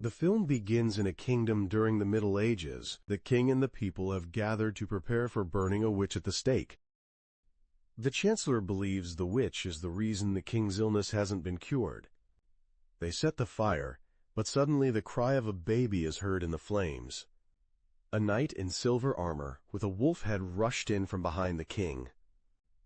The film begins in a kingdom during the Middle Ages. The king and the people have gathered to prepare for burning a witch at the stake. The chancellor believes the witch is the reason the king's illness hasn't been cured. They set the fire, but suddenly the cry of a baby is heard in the flames. A knight in silver armor with a wolf head rushed in from behind the king.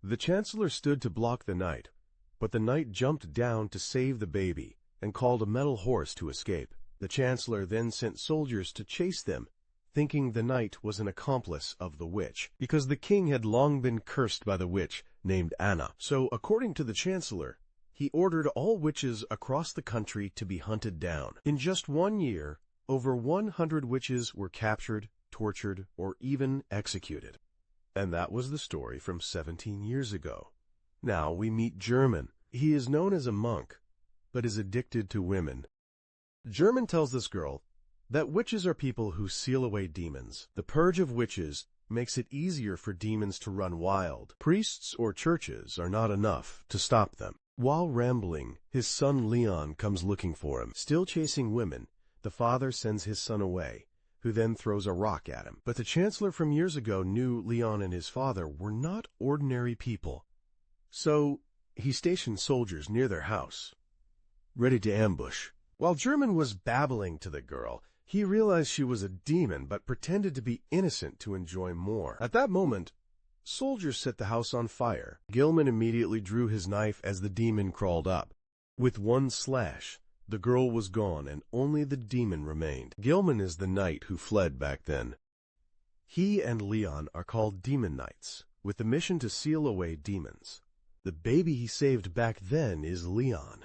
The chancellor stood to block the knight, but the knight jumped down to save the baby and called a metal horse to escape. The chancellor then sent soldiers to chase them, thinking the knight was an accomplice of the witch, because the king had long been cursed by the witch named Anna. So, according to the chancellor, he ordered all witches across the country to be hunted down. In just 1 year, over 100 witches were captured, tortured, or even executed. And that was the story from 17 years ago. Now we meet German. He is known as a monk, but is addicted to women. German tells this girl that witches are people who seal away demons. The purge of witches makes it easier for demons to run wild. Priests or churches are not enough to stop them. While rambling, his son Leon comes looking for him. Still chasing women, the father sends his son away, who then throws a rock at him. But the chancellor from years ago knew Leon and his father were not ordinary people. So he stationed soldiers near their house, ready to ambush. While German was babbling to the girl, he realized she was a demon but pretended to be innocent to enjoy more. At that moment, soldiers set the house on fire. Gilman immediately drew his knife as the demon crawled up. With one slash, the girl was gone and only the demon remained. Gilman is the knight who fled back then. He and Leon are called demon knights, with the mission to seal away demons. The baby he saved back then is Leon.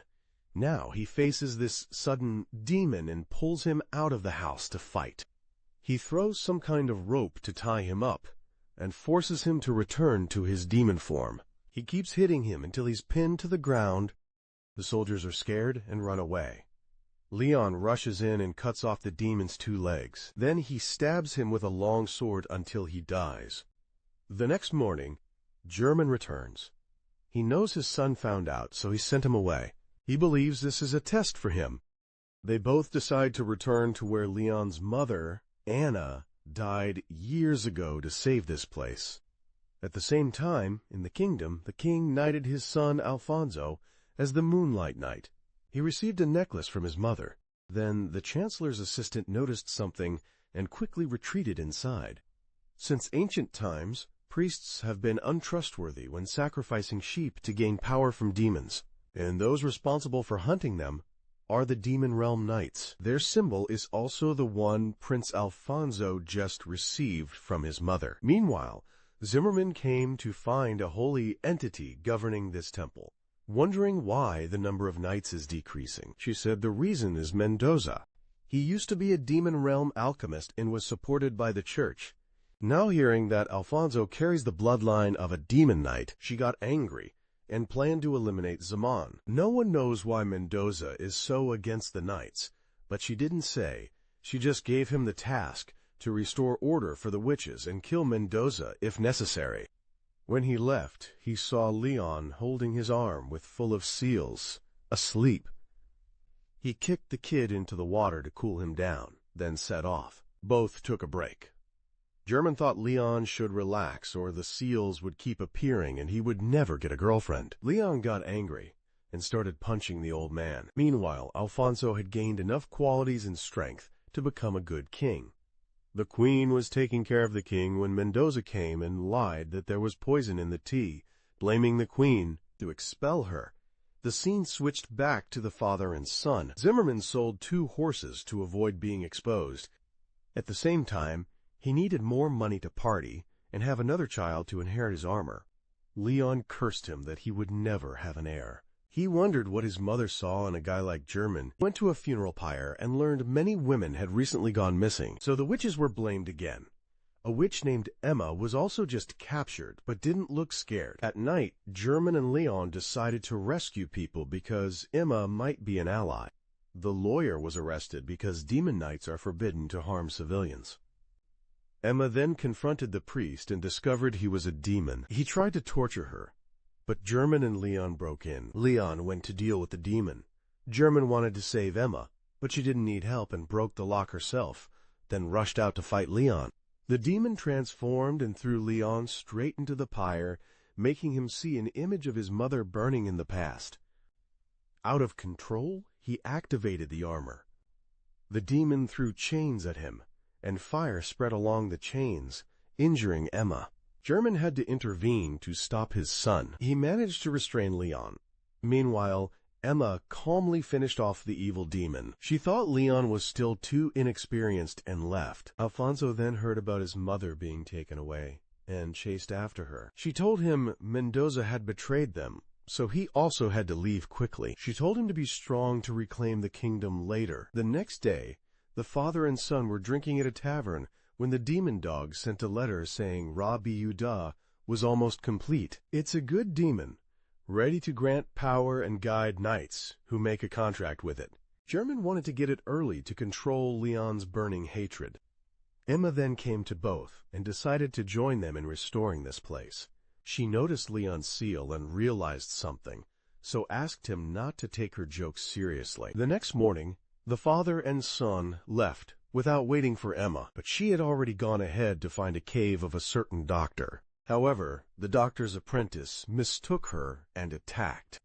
Now he faces this sudden demon and pulls him out of the house to fight. He throws some kind of rope to tie him up and forces him to return to his demon form. He keeps hitting him until he's pinned to the ground. The soldiers are scared and run away. Leon rushes in and cuts off the demon's 2 legs. Then he stabs him with a long sword until he dies. The next morning, German returns. He knows his son found out, so he sent him away. He believes this is a test for him. They both decide to return to where Leon's mother, Anna, died years ago to save this place. At the same time, in the kingdom, the king knighted his son Alfonso as the Moonlight Knight. He received a necklace from his mother. Then the chancellor's assistant noticed something and quickly retreated inside. Since ancient times, priests have been untrustworthy when sacrificing sheep to gain power from demons, and those responsible for hunting them are the Demon Realm Knights. Their symbol is also the one Prince Alfonso just received from his mother. Meanwhile, Zimmerman came to find a holy entity governing this temple. Wondering why the number of knights is decreasing, she said the reason is Mendoza. He used to be a Demon Realm alchemist and was supported by the church. Now hearing that Alfonso carries the bloodline of a demon knight, she got angry and planned to eliminate Zaman. No one knows why Mendoza is so against the knights, but she didn't say. She just gave him the task to restore order for the witches and kill Mendoza if necessary. When he left, he saw Leon holding his arm with full of seals, asleep. He kicked the kid into the water to cool him down, then set off. Both took a break. German thought Leon should relax or the seals would keep appearing and he would never get a girlfriend. Leon got angry and started punching the old man. Meanwhile, Alfonso had gained enough qualities and strength to become a good king. The queen was taking care of the king when Mendoza came and lied that there was poison in the tea, blaming the queen to expel her. The scene switched back to the father and son. Zimmerman sold 2 horses to avoid being exposed. At the same time, he needed more money to party and have another child to inherit his armor. Leon cursed him that he would never have an heir. He wondered what his mother saw in a guy like German. He went to a funeral pyre and learned many women had recently gone missing, so the witches were blamed again. A witch named Emma was also just captured, but didn't look scared. At night, German and Leon decided to rescue people because Emma might be an ally. The lawyer was arrested because demon knights are forbidden to harm civilians. Emma then confronted the priest and discovered he was a demon. He tried to torture her, but German and Leon broke in. Leon went to deal with the demon. German wanted to save Emma, but she didn't need help and broke the lock herself, then rushed out to fight Leon. The demon transformed and threw Leon straight into the pyre, making him see an image of his mother burning in the past. Out of control, he activated the armor. The demon threw chains at him, and fire spread along the chains, injuring Emma. German had to intervene to stop his son. He managed to restrain Leon. Meanwhile, Emma calmly finished off the evil demon. She thought Leon was still too inexperienced and left. Alfonso then heard about his mother being taken away and chased after her. She told him Mendoza had betrayed them, so he also had to leave quickly. She told him to be strong to reclaim the kingdom later. The next day, the father and son were drinking at a tavern when the demon dog sent a letter saying Ra Biyuda was almost complete. It's a good demon, ready to grant power and guide knights who make a contract with it. German wanted to get it early to control Leon's burning hatred. Emma then came to both and decided to join them in restoring this place. She noticed Leon's seal and realized something, so asked him not to take her jokes seriously. The next morning, the father and son left without waiting for Emma, but she had already gone ahead to find a cave of a certain doctor. However, the doctor's apprentice mistook her and attacked.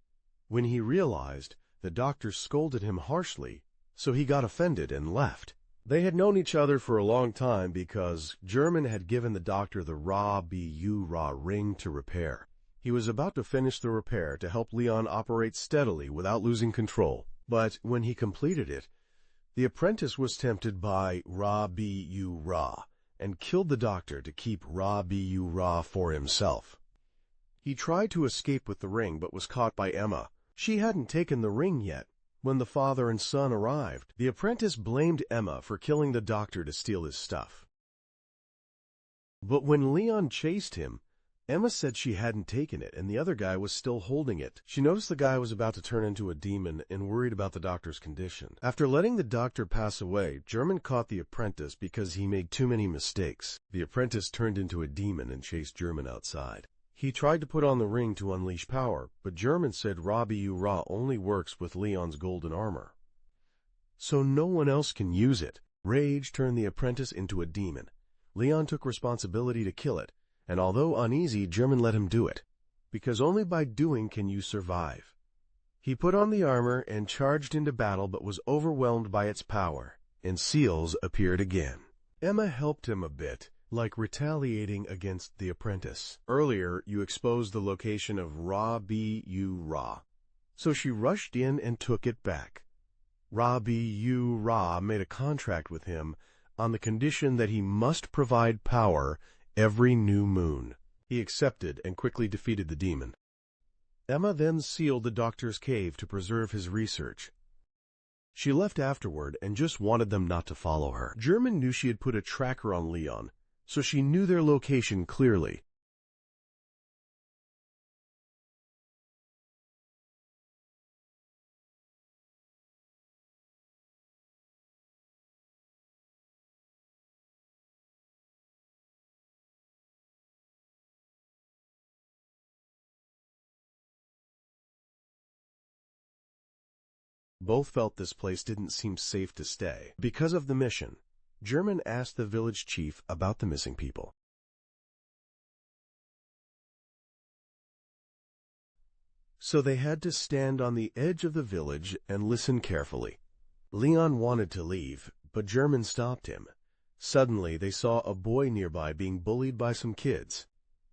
When he realized, the doctor scolded him harshly, so he got offended and left. They had known each other for a long time because German had given the doctor the Ra Bu Ra ring to repair. He was about to finish the repair to help Leon operate steadily without losing control, but when he completed it, the apprentice was tempted by Ra Bu Ra and killed the doctor to keep Ra Bu Ra for himself. He tried to escape with the ring but was caught by Emma. She hadn't taken the ring yet. When the father and son arrived, the apprentice blamed Emma for killing the doctor to steal his stuff. But when Leon chased him, Emma said she hadn't taken it and the other guy was still holding it. She noticed the guy was about to turn into a demon and worried about the doctor's condition. After letting the doctor pass away, German caught the apprentice because he made too many mistakes. The apprentice turned into a demon and chased German outside. He tried to put on the ring to unleash power, but German said Ra Bu Ra only works with Leon's golden armor, so no one else can use it. Rage turned the apprentice into a demon. Leon took responsibility to kill it, and although uneasy, German let him do it, because only by doing can you survive. He put on the armor and charged into battle but was overwhelmed by its power, and seals appeared again. Emma helped him a bit, like retaliating against the apprentice. Earlier, you exposed the location of Ra Bu Ra, so she rushed in and took it back. Ra Bu Ra made a contract with him on the condition that he must provide power every new moon. He accepted and quickly defeated the demon. Emma then sealed the doctor's cave to preserve his research. She left afterward and just wanted them not to follow her. German knew she had put a tracker on Leon, so she knew their location clearly. Both felt this place didn't seem safe to stay. Because of the mission, German asked the village chief about the missing people. So they had to stand on the edge of the village and listen carefully. Leon wanted to leave, but German stopped him. Suddenly, they saw a boy nearby being bullied by some kids.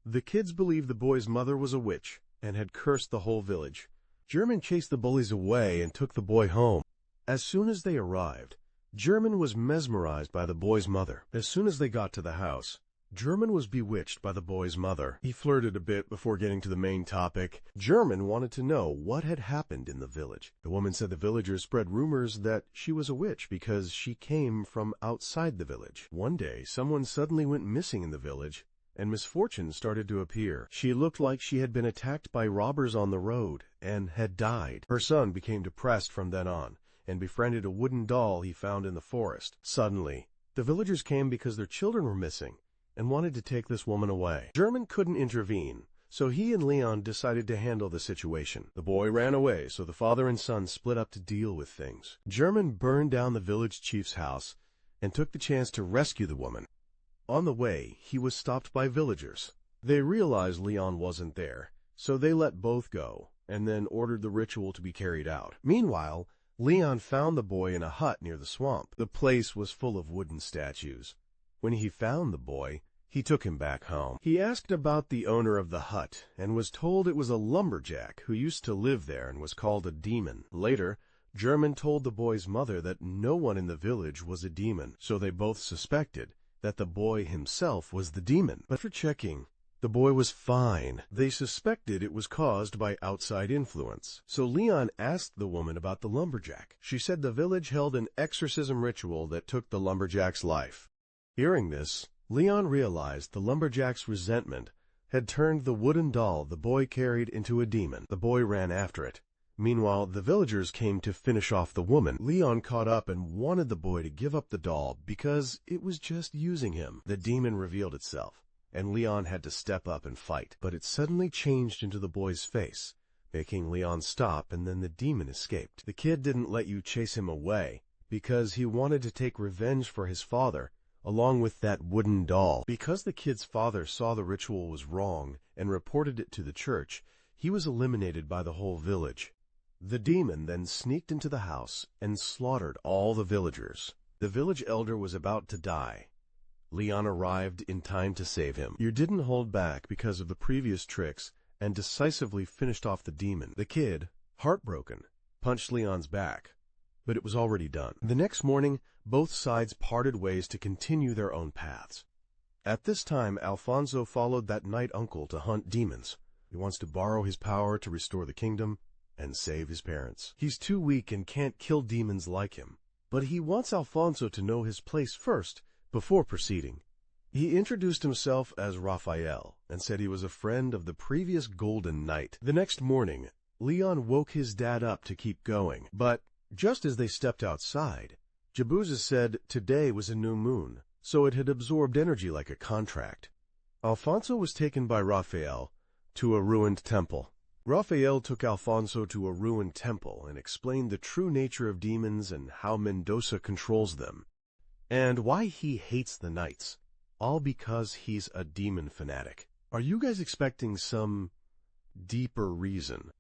The kids believed the boy's mother was a witch and had cursed the whole village. German chased the bullies away and took the boy home. As soon as they arrived, German was mesmerized by the boy's mother. As soon as they got to the house, German was bewitched by the boy's mother. He flirted a bit before getting to the main topic. German wanted to know what had happened in the village. The woman said the villagers spread rumors that she was a witch because she came from outside the village. One day, someone suddenly went missing in the village, and misfortune started to appear. She looked like she had been attacked by robbers on the road and had died. Her son became depressed from then on and befriended a wooden doll he found in the forest. Suddenly, the villagers came because their children were missing and wanted to take this woman away. German couldn't intervene, so he and Leon decided to handle the situation. The boy ran away, so the father and son split up to deal with things. German burned down the village chief's house and took the chance to rescue the woman. On the way, he was stopped by villagers. They realized Leon wasn't there, so they let both go, and then ordered the ritual to be carried out. Meanwhile, Leon found the boy in a hut near the swamp. The place was full of wooden statues. When he found the boy, he took him back home. He asked about the owner of the hut, and was told it was a lumberjack who used to live there and was called a demon. Later, German told the boy's mother that no one in the village was a demon, so they both suspected that the boy himself was the demon. But for checking, the boy was fine. They suspected it was caused by outside influence. So Leon asked the woman about the lumberjack. She said the village held an exorcism ritual that took the lumberjack's life. Hearing this, Leon realized the lumberjack's resentment had turned the wooden doll the boy carried into a demon. The boy ran after it. Meanwhile, the villagers came to finish off the woman. Leon caught up and wanted the boy to give up the doll because it was just using him. The demon revealed itself, and Leon had to step up and fight. But it suddenly changed into the boy's face, making Leon stop, and then the demon escaped. The kid didn't let you chase him away because he wanted to take revenge for his father, along with that wooden doll. Because the kid's father saw the ritual was wrong and reported it to the church, he was eliminated by the whole village. The demon then sneaked into the house and slaughtered all the villagers. The village elder was about to die. Leon arrived in time to save him. You didn't hold back because of the previous tricks and decisively finished off the demon. The kid, heartbroken, punched Leon's back, but it was already done. The next morning, both sides parted ways to continue their own paths. At this time, Alfonso followed that night uncle to hunt demons. He wants to borrow his power to restore the kingdom and save his parents. He's too weak and can't kill demons like him, but he wants Alfonso to know his place first before proceeding. He introduced himself as Raphael and said he was a friend of the previous Golden Knight. The next morning, Leon woke his dad up to keep going, but just as they stepped outside, Jabuza said today was a new moon, so it had absorbed energy like a contract. Alfonso was taken by Raphael to a ruined temple. Raphael took Alfonso to a ruined temple and explained the true nature of demons and how Mendoza controls them, and why he hates the knights, all because he's a demon fanatic. Are you guys expecting some deeper reason?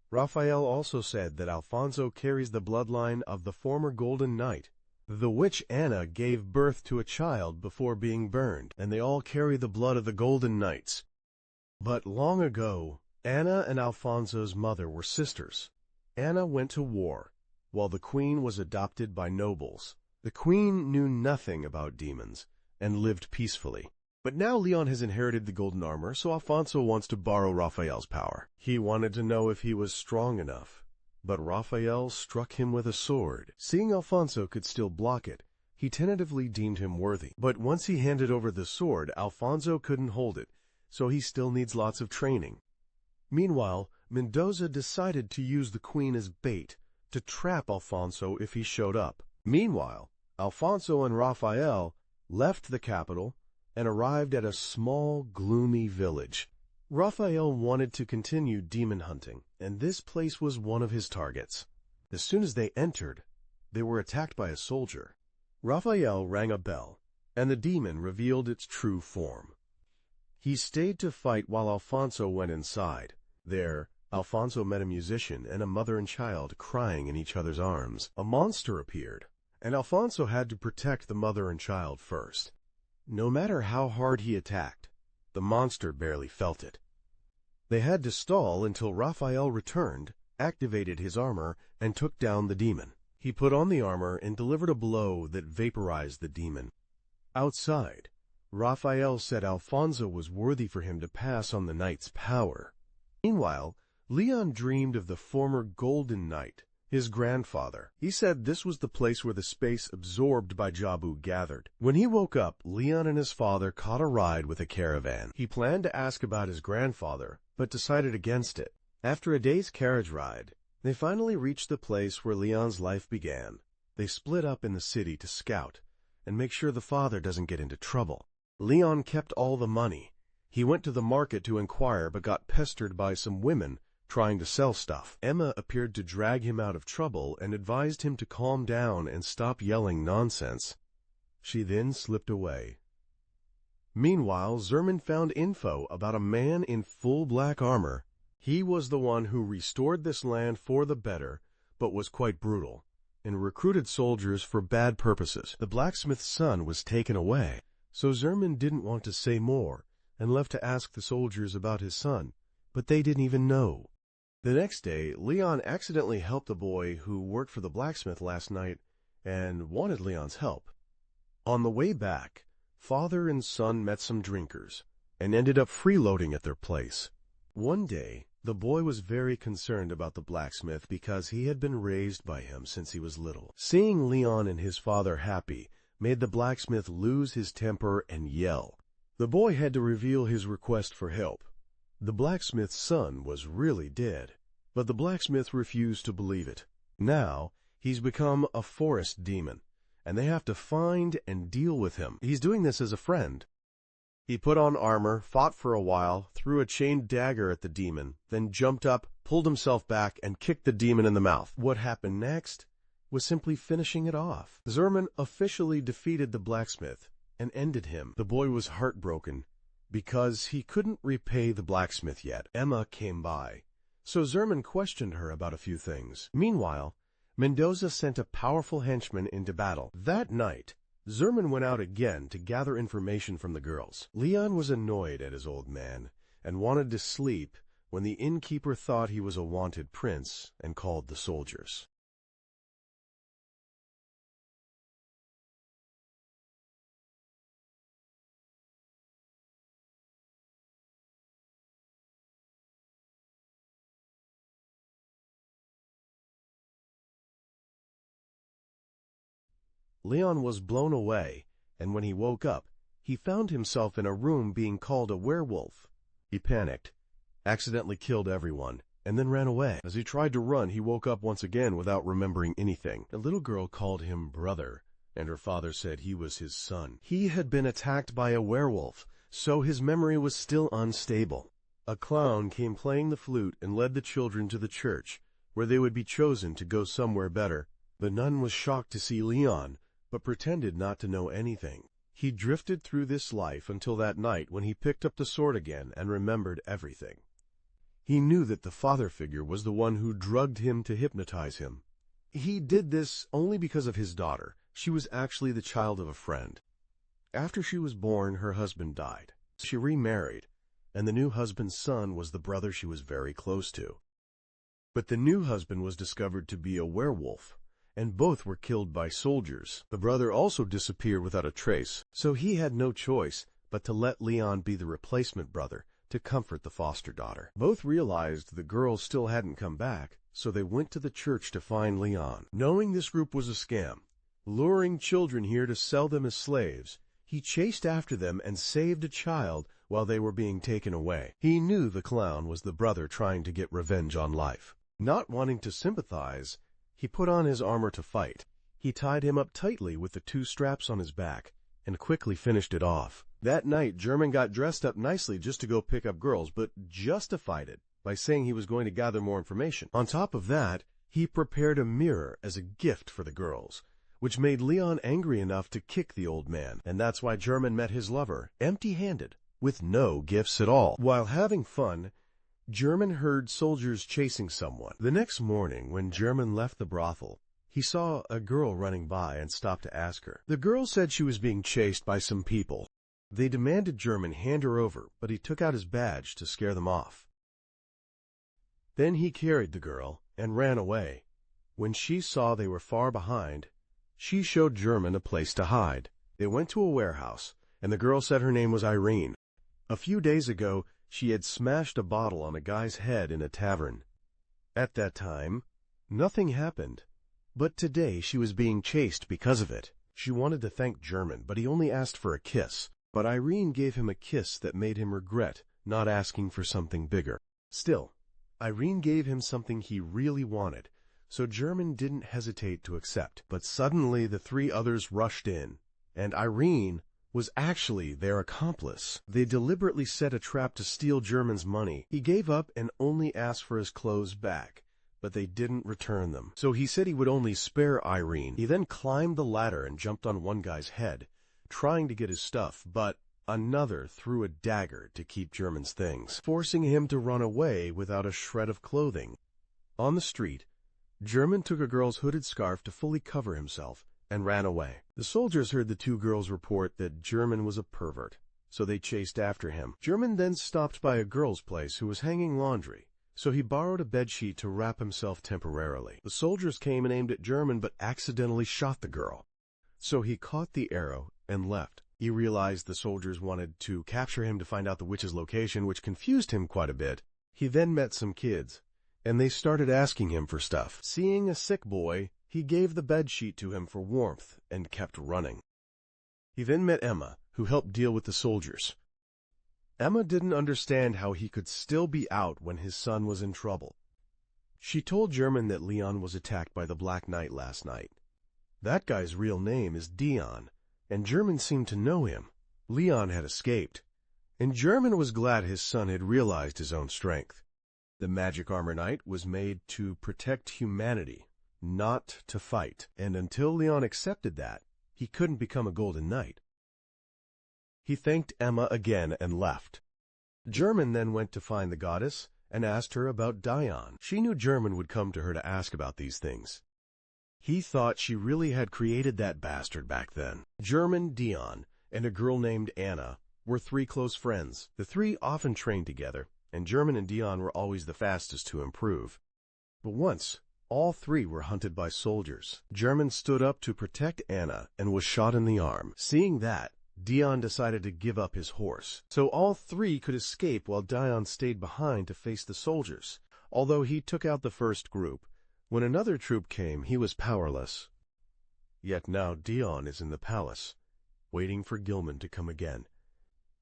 Raphael also said that Alfonso carries the bloodline of the former Golden Knight. The witch Anna gave birth to a child before being burned, and they all carry the blood of the Golden Knights. But long ago, Anna and Alfonso's mother were sisters. Anna went to war, while the queen was adopted by nobles. The queen knew nothing about demons and lived peacefully. But now Leon has inherited the golden armor, so Alfonso wants to borrow Raphael's power. He wanted to know if he was strong enough, but Raphael struck him with a sword. Seeing Alfonso could still block it, he tentatively deemed him worthy. But once he handed over the sword, Alfonso couldn't hold it, so he still needs lots of training. Meanwhile, Mendoza decided to use the queen as bait to trap Alfonso if he showed up. Meanwhile, Alfonso and Raphael left the capital and arrived at a small, gloomy village. Raphael wanted to continue demon hunting, and this place was one of his targets. As soon as they entered, they were attacked by a soldier. Raphael rang a bell, and the demon revealed its true form. He stayed to fight while Alfonso went inside. There, Alfonso met a musician and a mother and child crying in each other's arms. A monster appeared, and Alfonso had to protect the mother and child first. No matter how hard he attacked, the monster barely felt it. They had to stall until Raphael returned, activated his armor, and took down the demon. He put on the armor and delivered a blow that vaporized the demon. Outside, Raphael said Alfonso was worthy for him to pass on the knight's power. Meanwhile, Leon dreamed of the former Golden Knight, his grandfather. He said this was the place where the space absorbed by Jabu gathered. When he woke up, Leon and his father caught a ride with a caravan. He planned to ask about his grandfather, but decided against it. After a day's carriage ride, they finally reached the place where Leon's life began. They split up in the city to scout and make sure the father doesn't get into trouble. Leon kept all the money, He went to the market to inquire but got pestered by some women trying to sell stuff. Emma appeared to drag him out of trouble and advised him to calm down and stop yelling nonsense. She then slipped away. Meanwhile, Zerman found info about a man in full black armor. He was the one who restored this land for the better, but was quite brutal, and recruited soldiers for bad purposes. The blacksmith's son was taken away, so Zerman didn't want to say more and left to ask the soldiers about his son, but they didn't even know. The next day, Leon accidentally helped a boy who worked for the blacksmith last night and wanted Leon's help. On the way back, father and son met some drinkers and ended up freeloading at their place. One day, the boy was very concerned about the blacksmith because he had been raised by him since he was little. Seeing Leon and his father happy made the blacksmith lose his temper and yell. The boy had to reveal his request for help. The blacksmith's son was really dead, but the blacksmith refused to believe it. Now, he's become a forest demon, and they have to find and deal with him. He's doing this as a friend. He put on armor, fought for a while, threw a chained dagger at the demon, then jumped up, pulled himself back, and kicked the demon in the mouth. What happened next was simply finishing it off. Zerman officially defeated the blacksmith and ended him. The boy was heartbroken because he couldn't repay the blacksmith yet. Emma came by, so Zerman questioned her about a few things. Meanwhile, Mendoza sent a powerful henchman into battle. That night, Zerman went out again to gather information from the girls. Leon was annoyed at his old man and wanted to sleep when the innkeeper thought he was a wanted prince and called the soldiers. Leon was blown away, and when he woke up, he found himself in a room being called a werewolf. He panicked, accidentally killed everyone, and then ran away. As he tried to run, he woke up once again without remembering anything. A little girl called him brother, and her father said he was his son. He had been attacked by a werewolf, so his memory was still unstable. A clown came playing the flute and led the children to the church, where they would be chosen to go somewhere better. The nun was shocked to see Leon, but pretended not to know anything. He drifted through this life until that night when he picked up the sword again and remembered everything. He knew that the father figure was the one who drugged him to hypnotize him. He did this only because of his daughter. She was actually the child of a friend. After she was born, her husband died. She remarried, and the new husband's son was the brother she was very close to. But the new husband was discovered to be a werewolf, and both were killed by soldiers. The brother also disappeared without a trace, so he had no choice but to let Leon be the replacement brother to comfort the foster daughter. Both realized the girl still hadn't come back, so they went to the church to find Leon. Knowing this group was a scam, luring children here to sell them as slaves, he chased after them and saved a child while they were being taken away. He knew the clown was the brother trying to get revenge on life. Not wanting to sympathize, he put on his armor to fight. He tied him up tightly with the two straps on his back and quickly finished it off. That night, German got dressed up nicely just to go pick up girls, but justified it by saying he was going to gather more information. On top of that, he prepared a mirror as a gift for the girls, which made Leon angry enough to kick the old man, and that's why German met his lover, empty-handed, with no gifts at all. While having fun, German heard soldiers chasing someone. The next morning, when German left the brothel, he saw a girl running by and stopped to ask her. The girl said she was being chased by some people. They demanded German hand her over, but he took out his badge to scare them off. Then he carried the girl and ran away. When she saw they were far behind, she showed German a place to hide. They went to a warehouse, and the girl said her name was Irene. A few days ago, she had smashed a bottle on a guy's head in a tavern. At that time, nothing happened, but today she was being chased because of it. She wanted to thank German, but he only asked for a kiss. But Irene gave him a kiss that made him regret not asking for something bigger. Still, Irene gave him something he really wanted, so German didn't hesitate to accept. But suddenly the three others rushed in, and Irene was actually their accomplice. They deliberately set a trap to steal German's money. He gave up and only asked for his clothes back, but they didn't return them. So he said he would only spare Irene. He then climbed the ladder and jumped on one guy's head, trying to get his stuff, but another threw a dagger to keep German's things, forcing him to run away without a shred of clothing. On the street, German took a girl's hooded scarf to fully cover himself and ran away. The soldiers heard the two girls report that German was a pervert, so they chased after him. German then stopped by a girl's place who was hanging laundry, so he borrowed a bedsheet to wrap himself temporarily. The soldiers came and aimed at German but accidentally shot the girl, so he caught the arrow and left. He realized the soldiers wanted to capture him to find out the witch's location, which confused him quite a bit. He then met some kids, and they started asking him for stuff. Seeing a sick boy, he gave the bedsheet to him for warmth and kept running. He then met Emma, who helped deal with the soldiers. Emma didn't understand how he could still be out when his son was in trouble. She told German that Leon was attacked by the Black Knight last night. That guy's real name is Dion, and German seemed to know him. Leon had escaped, and German was glad his son had realized his own strength. The Magic Armor Knight was made to protect humanity, not to fight, and until Leon accepted that, he couldn't become a Golden Knight. He thanked Emma again and left. German then went to find the goddess and asked her about Dion. She knew German would come to her to ask about these things. He thought she really had created that bastard back then. German, Dion, and a girl named Anna were three close friends. The three often trained together, and German and Dion were always the fastest to improve. But once, all three were hunted by soldiers. German stood up to protect Anna and was shot in the arm. Seeing that, Dion decided to give up his horse, so all three could escape while Dion stayed behind to face the soldiers. Although he took out the first group, when another troop came, he was powerless. Yet now Dion is in the palace, waiting for Gilman to come again.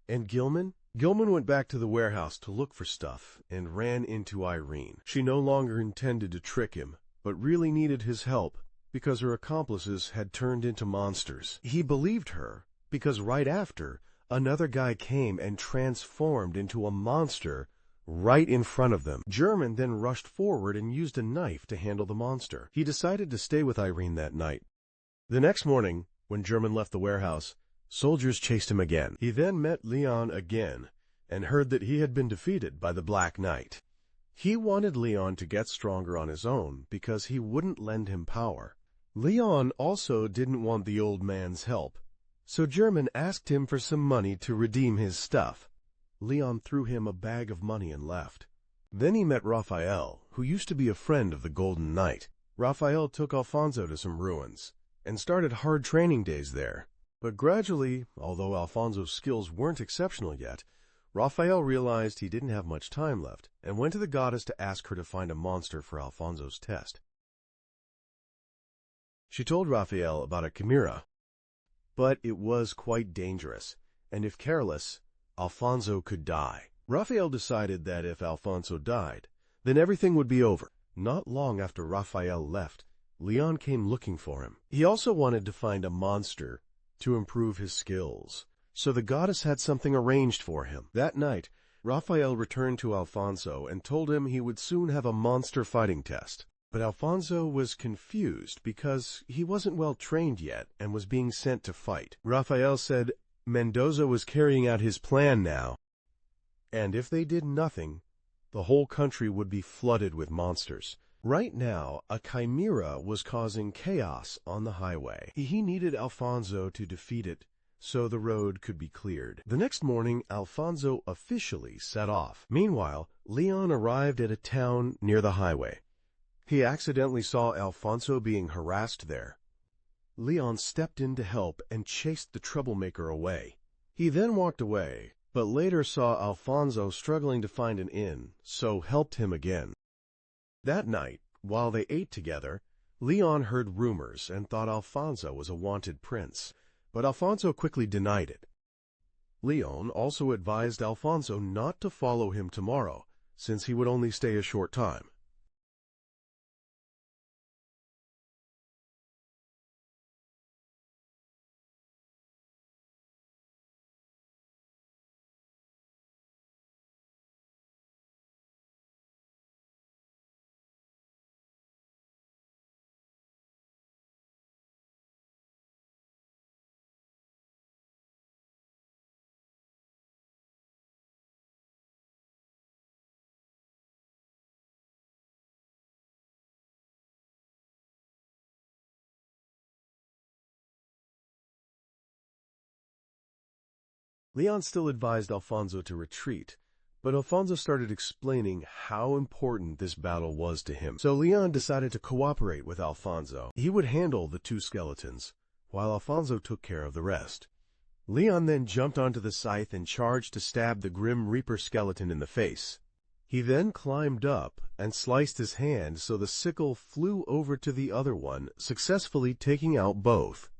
And Gilman? Gilman went back to the warehouse to look for stuff and ran into Irene. She no longer intended to trick him, but really needed his help because her accomplices had turned into monsters. He believed her because right after, another guy came and transformed into a monster right in front of them. German then rushed forward and used a knife to handle the monster. He decided to stay with Irene that night. The next morning, when German left the warehouse, soldiers chased him again. He then met Leon again and heard that he had been defeated by the Black Knight. He wanted Leon to get stronger on his own because he wouldn't lend him power. Leon also didn't want the old man's help, so German asked him for some money to redeem his stuff. Leon threw him a bag of money and left. Then he met Raphael, who used to be a friend of the Golden Knight. Raphael took Alfonso to some ruins and started hard training days there. But gradually, although Alfonso's skills weren't exceptional yet, Raphael realized he didn't have much time left and went to the goddess to ask her to find a monster for Alfonso's test. She told Raphael about a chimera, but it was quite dangerous, and if careless, Alfonso could die. Raphael decided that if Alfonso died, then everything would be over. Not long after Raphael left, Leon came looking for him. He also wanted to find a monster to improve his skills, so the goddess had something arranged for him. That night, Raphael returned to Alfonso and told him he would soon have a monster fighting test. But Alfonso was confused because he wasn't well trained yet and was being sent to fight. Raphael said Mendoza was carrying out his plan now, and if they did nothing, the whole country would be flooded with monsters. Right now, a chimera was causing chaos on the highway. He needed Alfonso to defeat it so the road could be cleared. The next morning, Alfonso officially set off. Meanwhile, Leon arrived at a town near the highway. He accidentally saw Alfonso being harassed there. Leon stepped in to help and chased the troublemaker away. He then walked away, but later saw Alfonso struggling to find an inn, so helped him again. That night, while they ate together, Leon heard rumors and thought Alfonso was a wanted prince, but Alfonso quickly denied it. Leon also advised Alfonso not to follow him tomorrow, since he would only stay a short time. Leon still advised Alfonso to retreat, but Alfonso started explaining how important this battle was to him. So Leon decided to cooperate with Alfonso. He would handle the two skeletons, while Alfonso took care of the rest. Leon then jumped onto the scythe and charged to stab the Grim Reaper skeleton in the face. He then climbed up and sliced his hand so the sickle flew over to the other one, successfully taking out both.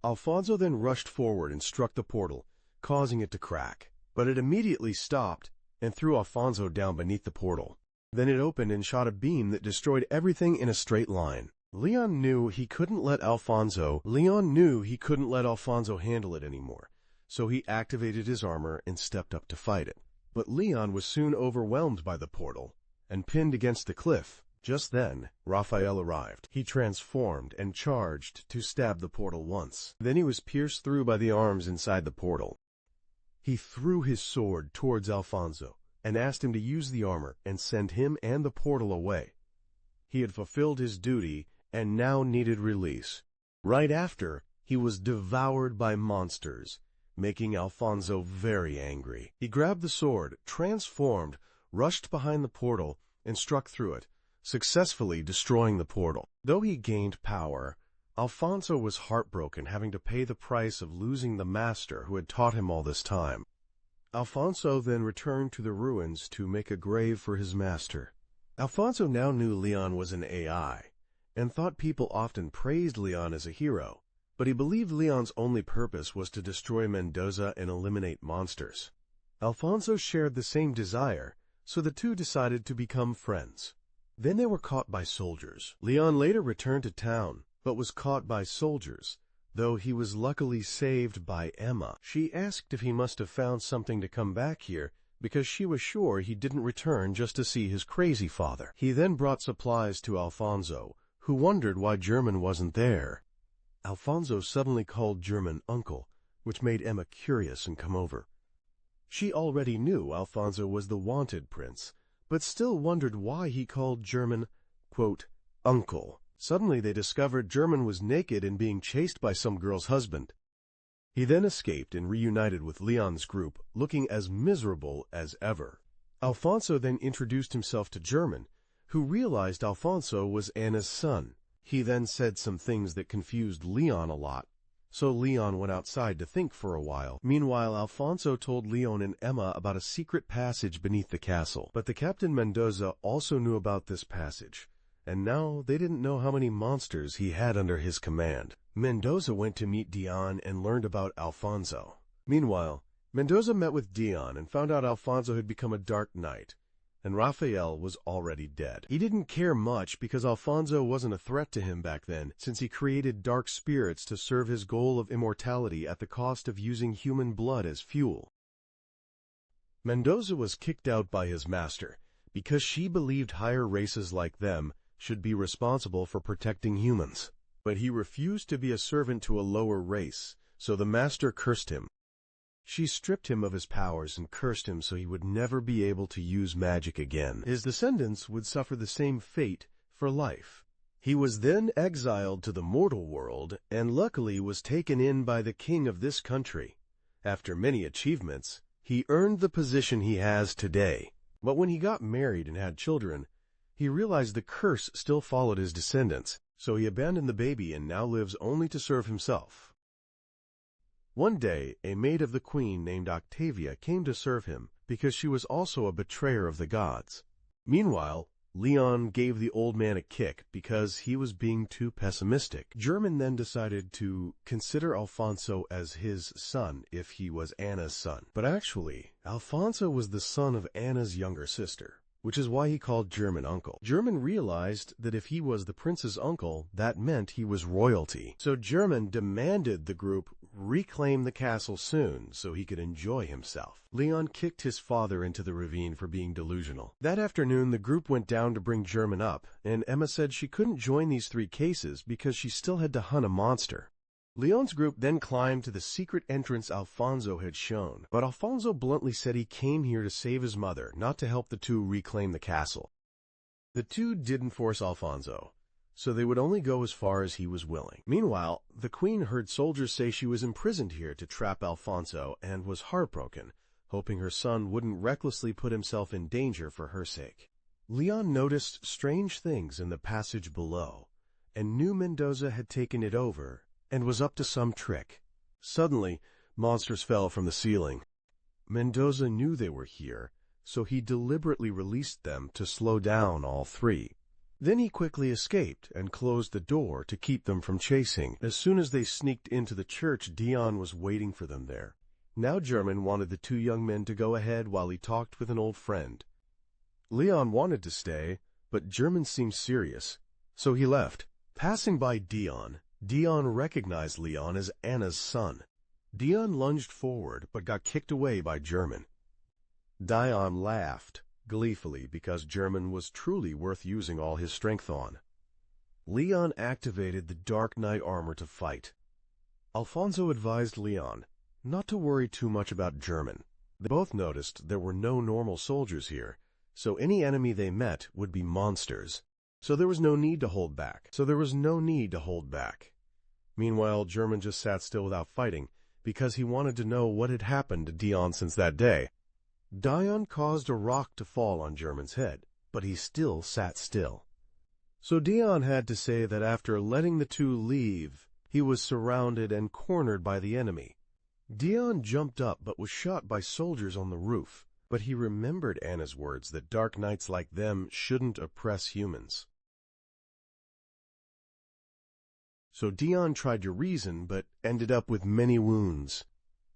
Alfonso then rushed forward and struck the portal, causing it to crack. But it immediately stopped and threw Alfonso down beneath the portal. Then it opened and shot a beam that destroyed everything in a straight line. Leon knew he couldn't let Alfonso handle it anymore, so he activated his armor and stepped up to fight it. But Leon was soon overwhelmed by the portal and pinned against the cliff. Just then, Raphael arrived. He transformed and charged to stab the portal once. Then he was pierced through by the arms inside the portal. He threw his sword towards Alfonso and asked him to use the armor and send him and the portal away. He had fulfilled his duty and now needed release. Right after, he was devoured by monsters, making Alfonso very angry. He grabbed the sword, transformed, rushed behind the portal, and struck through it, successfully destroying the portal. Though he gained power, Alfonso was heartbroken, having to pay the price of losing the master who had taught him all this time. Alfonso then returned to the ruins to make a grave for his master. Alfonso now knew Leon was an AI, and thought people often praised Leon as a hero, but he believed Leon's only purpose was to destroy Mendoza and eliminate monsters. Alfonso shared the same desire, so the two decided to become friends. Then they were caught by soldiers. Leon later returned to town, but was caught by soldiers, though he was luckily saved by Emma. She asked if he must have found something to come back here, because she was sure he didn't return just to see his crazy father. He then brought supplies to Alfonso, who wondered why German wasn't there. Alfonso suddenly called German uncle, which made Emma curious and come over. She already knew Alfonso was the wanted prince, but still wondered why he called German, quote, uncle. Suddenly they discovered German was naked and being chased by some girl's husband. He then escaped and reunited with Leon's group, looking as miserable as ever. Alfonso then introduced himself to German, who realized Alfonso was Anna's son. He then said some things that confused Leon a lot, so Leon went outside to think for a while. Meanwhile, Alfonso told Leon and Emma about a secret passage beneath the castle. But the Captain Mendoza also knew about this passage, and now they didn't know how many monsters he had under his command. Mendoza went to meet Dion and learned about Alfonso. Meanwhile, Mendoza met with Dion and found out Alfonso had become a Dark Knight, and Raphael was already dead. He didn't care much because Alfonso wasn't a threat to him back then, since he created dark spirits to serve his goal of immortality at the cost of using human blood as fuel. Mendoza was kicked out by his master because she believed higher races like them should be responsible for protecting humans. But he refused to be a servant to a lower race, so the master cursed him. She stripped him of his powers and cursed him so he would never be able to use magic again. His descendants would suffer the same fate for life. He was then exiled to the mortal world and luckily was taken in by the king of this country. After many achievements, he earned the position he has today. But when he got married and had children, he realized the curse still followed his descendants, so he abandoned the baby and now lives only to serve himself. One day, a maid of the queen named Octavia came to serve him because she was also a betrayer of the gods. Meanwhile, Leon gave the old man a kick because he was being too pessimistic. German then decided to consider Alfonso as his son if he was Anna's son. But actually, Alfonso was the son of Anna's younger sister, which is why he called German uncle. German realized that if he was the prince's uncle, that meant he was royalty. So German demanded the group reclaim the castle soon so he could enjoy himself. Leon kicked his father into the ravine for being delusional. That afternoon, the group went down to bring German up, and Emma said she couldn't join these 3 cases because she still had to hunt a monster. Leon's group then climbed to the secret entrance Alfonso had shown, but Alfonso bluntly said he came here to save his mother, not to help the two reclaim the castle. The two didn't force Alfonso, so they would only go as far as he was willing. Meanwhile, the queen heard soldiers say she was imprisoned here to trap Alfonso and was heartbroken, hoping her son wouldn't recklessly put himself in danger for her sake. Leon noticed strange things in the passage below, and knew Mendoza had taken it over and was up to some trick. Suddenly, monsters fell from the ceiling. Mendoza knew they were here, so he deliberately released them to slow down all three. Then he quickly escaped and closed the door to keep them from chasing. As soon as they sneaked into the church, Dion was waiting for them there. Now German wanted the two young men to go ahead while he talked with an old friend. Leon wanted to stay, but German seemed serious, so he left. Passing by Dion recognized Leon as Anna's son. Dion lunged forward, but got kicked away by German. Dion laughed gleefully because German was truly worth using all his strength on. Leon activated the Dark Knight armor to fight. Alfonso advised Leon not to worry too much about German. They both noticed there were no normal soldiers here, so any enemy they met would be monsters. So there was no need to hold back. Meanwhile, German just sat still without fighting, because he wanted to know what had happened to Dion since that day. Dion caused a rock to fall on German's head, but he still sat still. So Dion had to say that after letting the two leave, he was surrounded and cornered by the enemy. Dion jumped up but was shot by soldiers on the roof, but he remembered Anna's words that dark knights like them shouldn't oppress humans. So Dion tried to reason, but ended up with many wounds.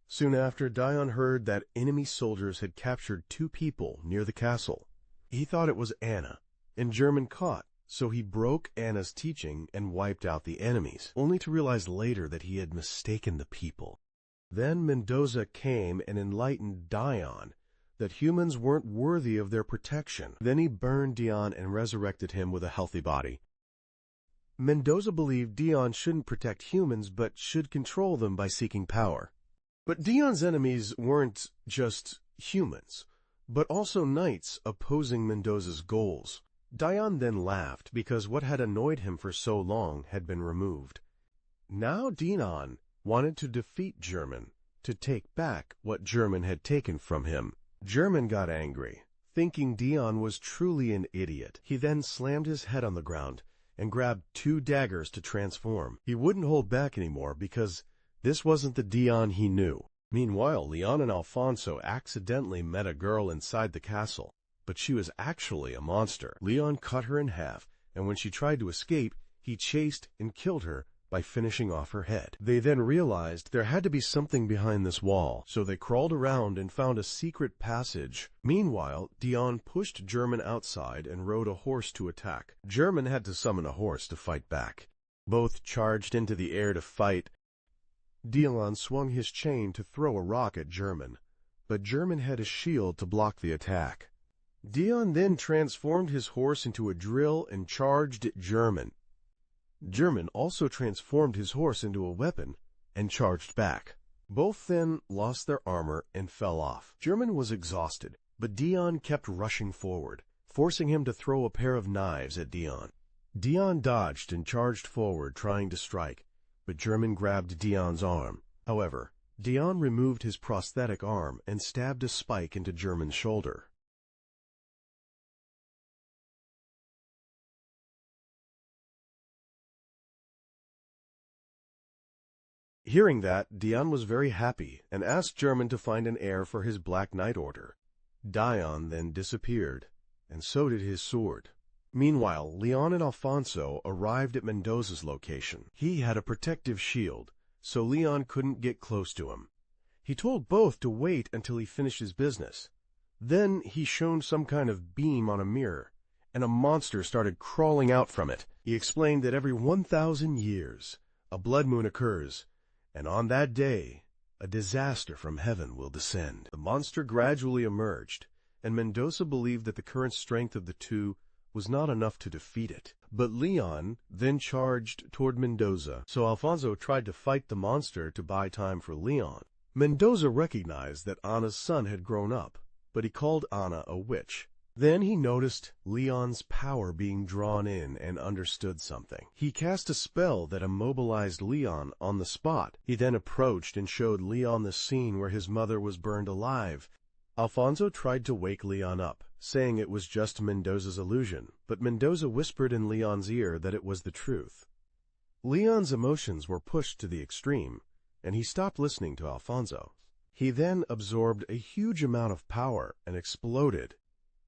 Soon after, Dion heard that enemy soldiers had captured two people near the castle. He thought it was Anna, and German caught, so he broke Anna's teaching and wiped out the enemies, only to realize later that he had mistaken the people. Then Mendoza came and enlightened Dion that humans weren't worthy of their protection. Then he burned Dion and resurrected him with a healthy body. Mendoza believed Dion shouldn't protect humans, but should control them by seeking power. But Dion's enemies weren't just humans, but also knights opposing Mendoza's goals. Dion then laughed because what had annoyed him for so long had been removed. Now Dion wanted to defeat German, to take back what German had taken from him. German got angry, thinking Dion was truly an idiot. He then slammed his head on the ground and grabbed two daggers to transform. He wouldn't hold back anymore because this wasn't the Dion he knew. Meanwhile, Leon and Alfonso accidentally met a girl inside the castle, but she was actually a monster. Leon cut her in half, and when she tried to escape, he chased and killed her by finishing off her head. They then realized there had to be something behind this wall, so they crawled around and found a secret passage. Meanwhile, Dion pushed German outside and rode a horse to attack. German had to summon a horse to fight back. Both charged into the air to fight. Dion swung his chain to throw a rock at German, but German had a shield to block the attack. Dion then transformed his horse into a drill and charged at German. German also transformed his horse into a weapon and charged back. Both then lost their armor and fell off. German was exhausted, but Dion kept rushing forward, forcing him to throw a pair of knives at Dion. Dion dodged and charged forward, trying to strike, but German grabbed Dion's arm. However, Dion removed his prosthetic arm and stabbed a spike into German's shoulder. Hearing that, Dion was very happy and asked German to find an heir for his Black Knight order. Dion then disappeared, and so did his sword. Meanwhile, Leon and Alfonso arrived at Mendoza's location. He had a protective shield, so Leon couldn't get close to him. He told both to wait until he finished his business. Then he shone some kind of beam on a mirror, and a monster started crawling out from it. He explained that every 1,000 years, a blood moon occurs, and on that day, a disaster from heaven will descend. The monster gradually emerged, and Mendoza believed that the current strength of the two was not enough to defeat it. But Leon then charged toward Mendoza, so Alfonso tried to fight the monster to buy time for Leon. Mendoza recognized that Anna's son had grown up, but he called Anna a witch, Then he noticed Leon's power being drawn in and understood something. He cast a spell that immobilized Leon on the spot. He then approached and showed Leon the scene where his mother was burned alive. Alfonso tried to wake Leon up, saying it was just Mendoza's illusion, but Mendoza whispered in Leon's ear that it was the truth. Leon's emotions were pushed to the extreme, and he stopped listening to Alfonso. He then absorbed a huge amount of power and exploded.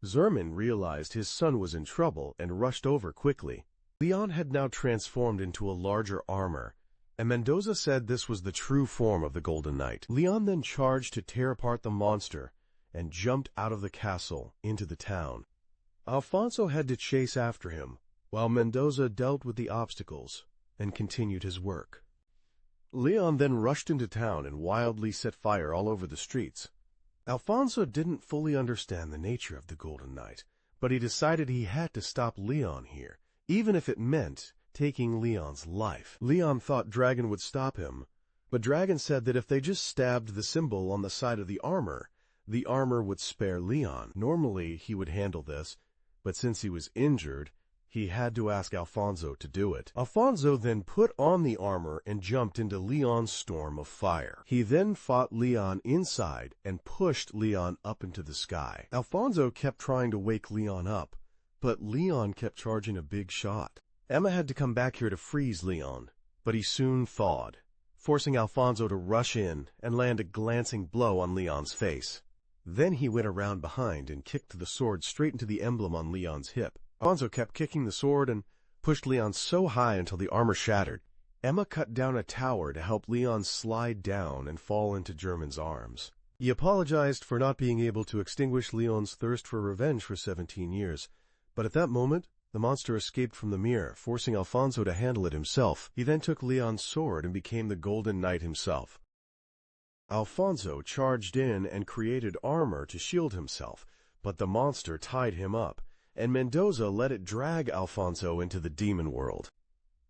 Zerman realized his son was in trouble and rushed over quickly. Leon had now transformed into a larger armor, and Mendoza said this was the true form of the Golden Knight. Leon then charged to tear apart the monster and jumped out of the castle into the town. Alfonso had to chase after him, while Mendoza dealt with the obstacles and continued his work. Leon then rushed into town and wildly set fire all over the streets. Alfonso didn't fully understand the nature of the Golden Knight, but he decided he had to stop Leon here, even if it meant taking Leon's life. Leon thought Dragon would stop him, but Dragon said that if they just stabbed the symbol on the side of the armor would spare Leon. Normally he would handle this, but since he was injured, he had to ask Alfonso to do it. Alfonso then put on the armor and jumped into Leon's storm of fire. He then fought Leon inside and pushed Leon up into the sky. Alfonso kept trying to wake Leon up, but Leon kept charging a big shot. Emma had to come back here to freeze Leon, but he soon thawed, forcing Alfonso to rush in and land a glancing blow on Leon's face. Then he went around behind and kicked the sword straight into the emblem on Leon's hip. Alfonso kept kicking the sword and pushed Leon so high until the armor shattered. Emma cut down a tower to help Leon slide down and fall into German's arms. He apologized for not being able to extinguish Leon's thirst for revenge for 17 years, but at that moment, the monster escaped from the mirror, forcing Alfonso to handle it himself. He then took Leon's sword and became the Golden Knight himself. Alfonso charged in and created armor to shield himself, but the monster tied him up, and Mendoza let it drag Alfonso into the demon world.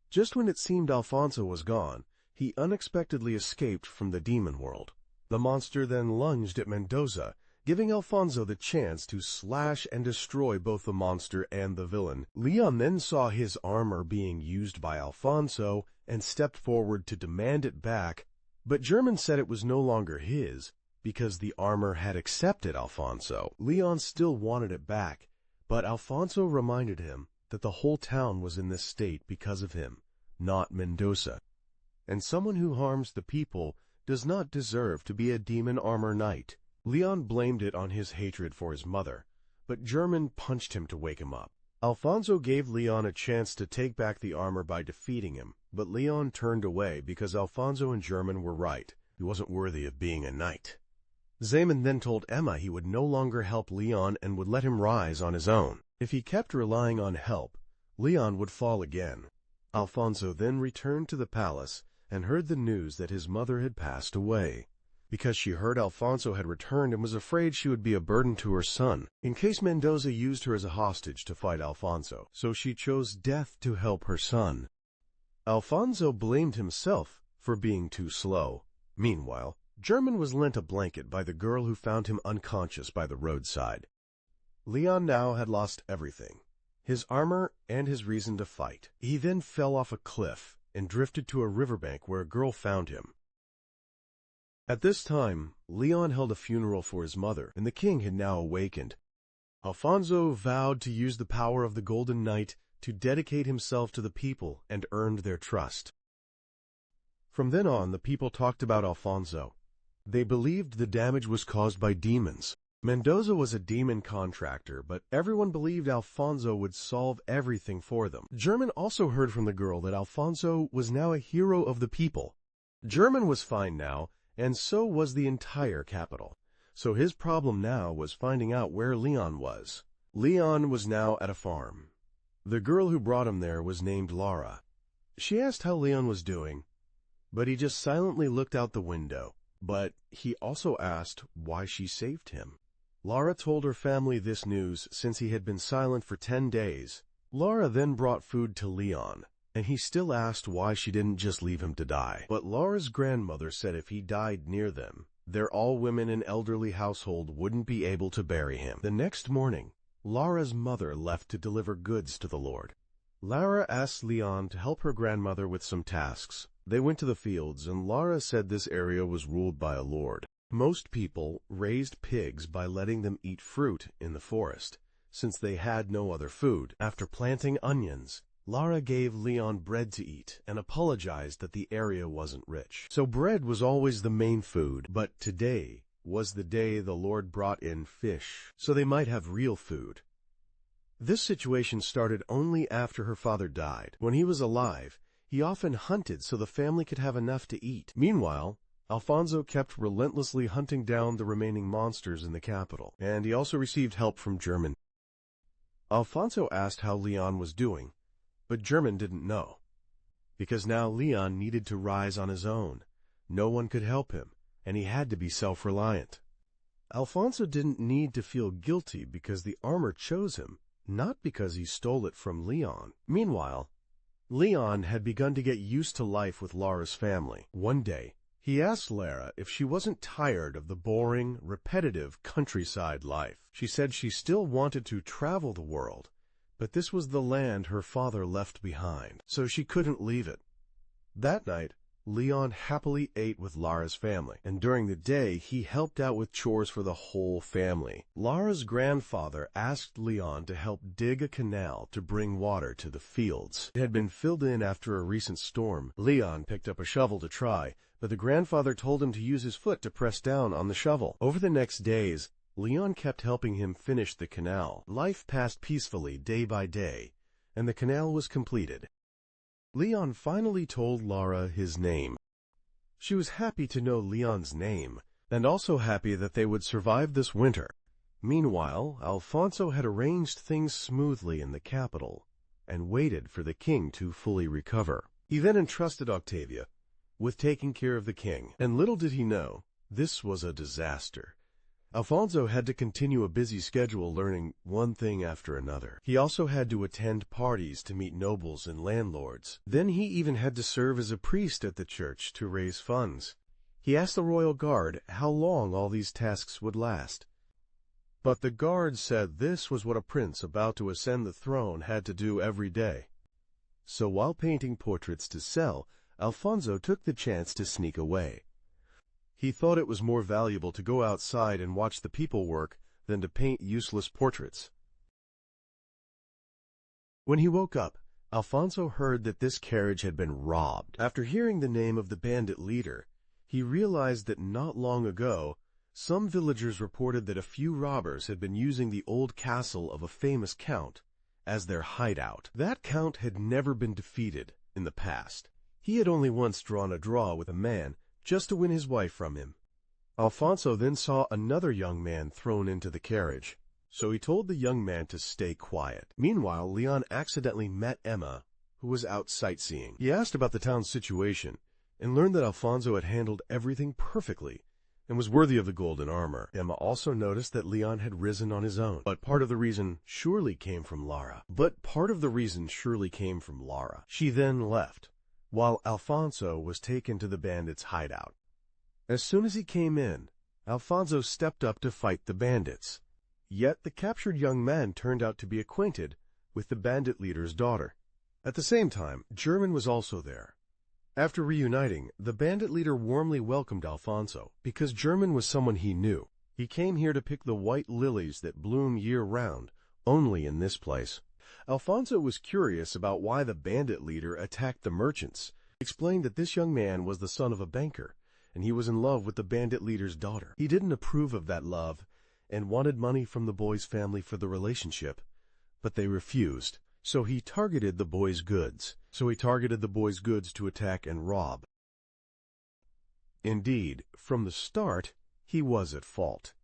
Just when it seemed Alfonso was gone, he unexpectedly escaped from the demon world. The monster then lunged at Mendoza, giving Alfonso the chance to slash and destroy both the monster and the villain. Leon then saw his armor being used by Alfonso and stepped forward to demand it back, but German said it was no longer his because the armor had accepted Alfonso. Leon still wanted it back, but Alfonso reminded him that the whole town was in this state because of him, not Mendoza. And someone who harms the people does not deserve to be a demon armor knight. Leon blamed it on his hatred for his mother, but German punched him to wake him up. Alfonso gave Leon a chance to take back the armor by defeating him, but Leon turned away because Alfonso and German were right. He wasn't worthy of being a knight. Zayman then told Emma he would no longer help Leon and would let him rise on his own. If he kept relying on help, Leon would fall again. Alfonso then returned to the palace and heard the news that his mother had passed away. Because she heard Alfonso had returned and was afraid she would be a burden to her son, in case Mendoza used her as a hostage to fight Alfonso, so she chose death to help her son. Alfonso blamed himself for being too slow. Meanwhile, German was lent a blanket by the girl who found him unconscious by the roadside. Leon now had lost everything, his armor and his reason to fight. He then fell off a cliff and drifted to a riverbank where a girl found him. At this time, Leon held a funeral for his mother, and the king had now awakened. Alfonso vowed to use the power of the Golden Knight to dedicate himself to the people and earned their trust. From then on, the people talked about Alfonso. They believed the damage was caused by demons. Mendoza was a demon contractor, but everyone believed Alfonso would solve everything for them. German also heard from the girl that Alfonso was now a hero of the people. German was fine now, and so was the entire capital. So his problem now was finding out where Leon was. Leon was now at a farm. The girl who brought him there was named Laura. She asked how Leon was doing, but he just silently looked out the window. But he also asked why she saved him. Laura told her family this news since he had been silent for 10 days. Laura then brought food to Leon, and he still asked why she didn't just leave him to die. But Laura's grandmother said if he died near them, their all-women and elderly household wouldn't be able to bury him. The next morning, Lara's mother left to deliver goods to the Lord. Lara asked Leon to help her grandmother with some tasks. They went to the fields, and Lara said this area was ruled by a lord. Most people raised pigs by letting them eat fruit in the forest, since they had no other food. After planting onions, Lara gave Leon bread to eat and apologized that the area wasn't rich. So bread was always the main food, but today was the day the Lord brought in fish, so they might have real food. This situation started only after her father died. When he was alive, he often hunted so the family could have enough to eat. Meanwhile, Alfonso kept relentlessly hunting down the remaining monsters in the capital, and he also received help from German. Alfonso asked how Leon was doing, but German didn't know, because now Leon needed to rise on his own. No one could help him, and he had to be self-reliant. Alfonso didn't need to feel guilty because the armor chose him, not because he stole it from Leon. Meanwhile, Leon had begun to get used to life with Lara's family. One day, he asked Lara if she wasn't tired of the boring, repetitive countryside life. She said she still wanted to travel the world, but this was the land her father left behind, so she couldn't leave it. That night, Leon happily ate with Lara's family, and during the day he helped out with chores for the whole family. Lara's grandfather asked Leon to help dig a canal to bring water to the fields. It had been filled in after a recent storm. Leon picked up a shovel to try, but the grandfather told him to use his foot to press down on the shovel. Over the next days, Leon kept helping him finish the canal. Life passed peacefully day by day, and the canal was completed. Leon finally told Lara his name. She was happy to know Leon's name, and also happy that they would survive this winter. Meanwhile, Alfonso had arranged things smoothly in the capital, and waited for the king to fully recover. He then entrusted Octavia with taking care of the king, and little did he know, this was a disaster. Alfonso had to continue a busy schedule learning one thing after another. He also had to attend parties to meet nobles and landlords. Then he even had to serve as a priest at the church to raise funds. He asked the royal guard how long all these tasks would last. But the guard said this was what a prince about to ascend the throne had to do every day. So while painting portraits to sell, Alfonso took the chance to sneak away. He thought it was more valuable to go outside and watch the people work than to paint useless portraits. When he woke up, Alfonso heard that this carriage had been robbed. After hearing the name of the bandit leader, he realized that not long ago, some villagers reported that a few robbers had been using the old castle of a famous count as their hideout. That count had never been defeated in the past. He had only once drawn a draw with a man just to win his wife from him. Alfonso then saw another young man thrown into the carriage, so he told the young man to stay quiet. Meanwhile, Leon accidentally met Emma, who was out sightseeing. He asked about the town's situation, and learned that Alfonso had handled everything perfectly, and was worthy of the golden armor. Emma also noticed that Leon had risen on his own, but part of the reason surely came from Lara. She then left, while Alfonso was taken to the bandits' hideout. As soon as he came in, Alfonso stepped up to fight the bandits. Yet the captured young man turned out to be acquainted with the bandit leader's daughter. At the same time, German was also there. After reuniting, the bandit leader warmly welcomed Alfonso, because German was someone he knew. He came here to pick the white lilies that bloom year-round, only in this place. Alfonso was curious about why the bandit leader attacked the merchants. He explained that this young man was the son of a banker, and he was in love with the bandit leader's daughter. He didn't approve of that love, and wanted money from the boy's family for the relationship, but they refused. So he targeted the boy's goods. To attack and rob. Indeed, from the start, he was at fault.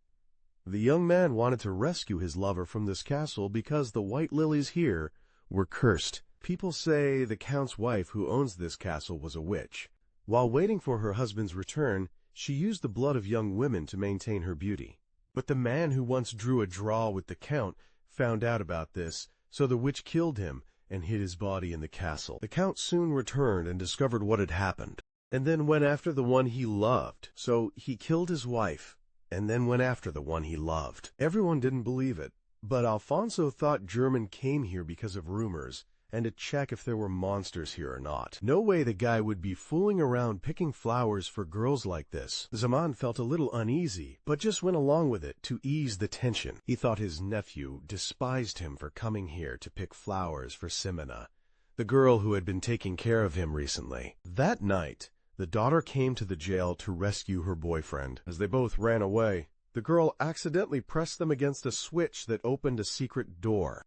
The young man wanted to rescue his lover from this castle because the white lilies here were cursed. People say the count's wife who owns this castle was a witch. While waiting for her husband's return, she used the blood of young women to maintain her beauty. But the man who once drew a draw with the count found out about this, so the witch killed him and hid his body in the castle. The count soon returned and discovered what had happened, and then went after the one he loved. So he killed his wife, and then went after the one he loved. Everyone didn't believe it, But Alfonso thought German came here because of rumors, and to check if there were monsters here or not. No way the guy would be fooling around picking flowers for girls like this. Zaman felt a little uneasy, but just went along with it to ease the tension. He thought his nephew despised him for coming here to pick flowers for Simena, the girl who had been taking care of him recently. That night, the daughter came to the jail to rescue her boyfriend. As they both ran away, the girl accidentally pressed them against a switch that opened a secret door.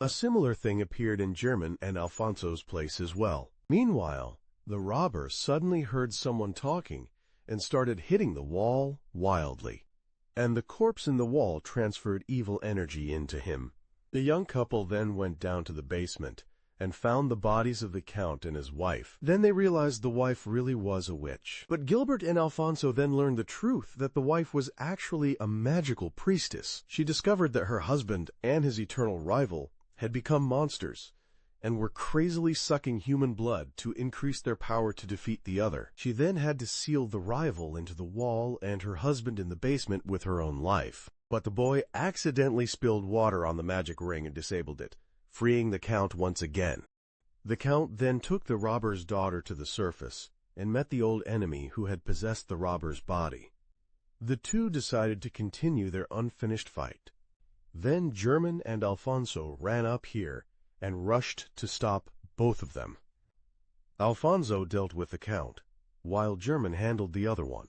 A similar thing appeared in German and Alfonso's place as well. Meanwhile, the robber suddenly heard someone talking and started hitting the wall wildly, and the corpse in the wall transferred evil energy into him. The young couple then went down to the basement and found the bodies of the Count and his wife. Then they realized the wife really was a witch. But Gilbert and Alfonso then learned the truth that the wife was actually a magical priestess. She discovered that her husband and his eternal rival had become monsters and were crazily sucking human blood to increase their power to defeat the other. She then had to seal the rival into the wall and her husband in the basement with her own life. But the boy accidentally spilled water on the magic ring and disabled it, freeing the Count once again. The Count then took the robber's daughter to the surface and met the old enemy who had possessed the robber's body. The two decided to continue their unfinished fight. Then German and Alfonso ran up here and rushed to stop both of them. Alfonso dealt with the Count, while German handled the other one.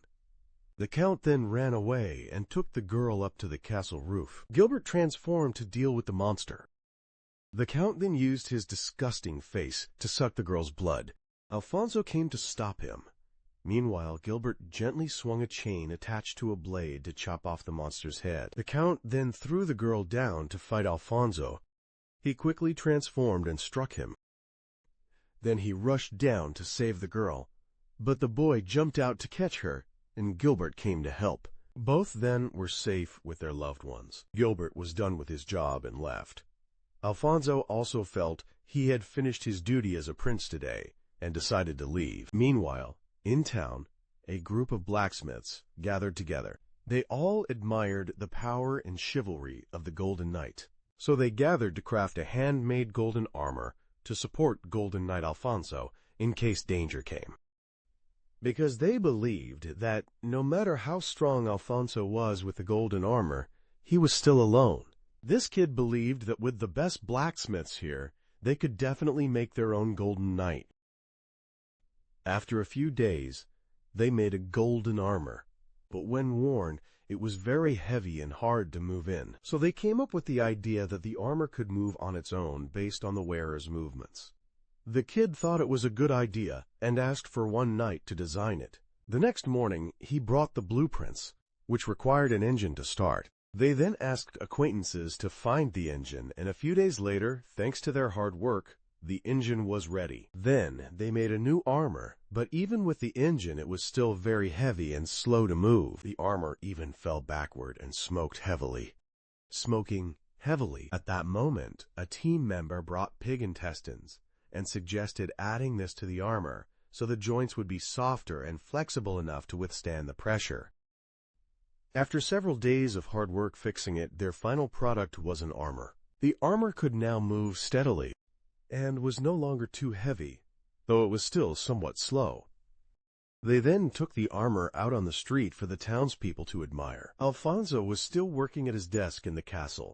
The Count then ran away and took the girl up to the castle roof. Gilbert transformed to deal with the monster. The Count then used his disgusting face to suck the girl's blood. Alfonso came to stop him. Meanwhile, Gilbert gently swung a chain attached to a blade to chop off the monster's head. The Count then threw the girl down to fight Alfonso. He quickly transformed and struck him. Then he rushed down to save the girl, but the boy jumped out to catch her, and Gilbert came to help. Both then were safe with their loved ones. Gilbert was done with his job and left. Alfonso also felt he had finished his duty as a prince today and decided to leave. Meanwhile, in town, a group of blacksmiths gathered together. They all admired the power and chivalry of the Golden Knight, so they gathered to craft a handmade golden armor to support Golden Knight Alfonso in case danger came. Because they believed that no matter how strong Alfonso was with the golden armor, he was still alone. This kid believed that with the best blacksmiths here, they could definitely make their own Golden Knight. After a few days, they made a golden armor, but when worn, it was very heavy and hard to move in. So they came up with the idea that the armor could move on its own based on the wearer's movements. The kid thought it was a good idea and asked for one night to design it. The next morning, he brought the blueprints, which required an engine to start. They then asked acquaintances to find the engine, and a few days later, thanks to their hard work, the engine was ready. Then they made a new armor, but even with the engine it was still very heavy and slow to move. The armor even fell backward and smoked heavily. Smoking heavily. At that moment, a team member brought pig intestines and suggested adding this to the armor so the joints would be softer and flexible enough to withstand the pressure. After several days of hard work fixing it, their final product was an armor. The armor could now move steadily and was no longer too heavy, though it was still somewhat slow. They then took the armor out on the street for the townspeople to admire. Alfonso was still working at his desk in the castle.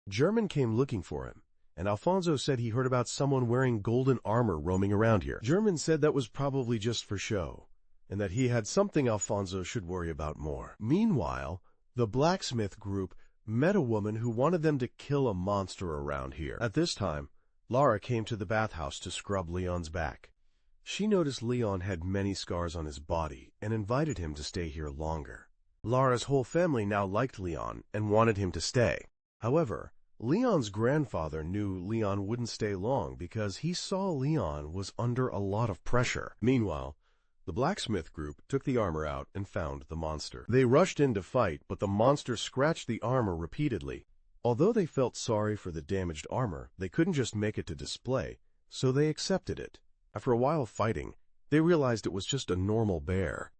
German came looking for him, and Alfonso said he heard about someone wearing golden armor roaming around here. German said that was probably just for show, and that he had something Alfonso should worry about more. Meanwhile, the blacksmith group met a woman who wanted them to kill a monster around here. At this time, Lara came to the bathhouse to scrub Leon's back. She noticed Leon had many scars on his body and invited him to stay here longer. Lara's whole family now liked Leon and wanted him to stay. However, Leon's grandfather knew Leon wouldn't stay long because he saw Leon was under a lot of pressure. Meanwhile, the blacksmith group took the armor out and found the monster. They rushed in to fight, but the monster scratched the armor repeatedly. Although they felt sorry for the damaged armor, they couldn't just make it to display, so they accepted it. After a while fighting, they realized it was just a normal bear.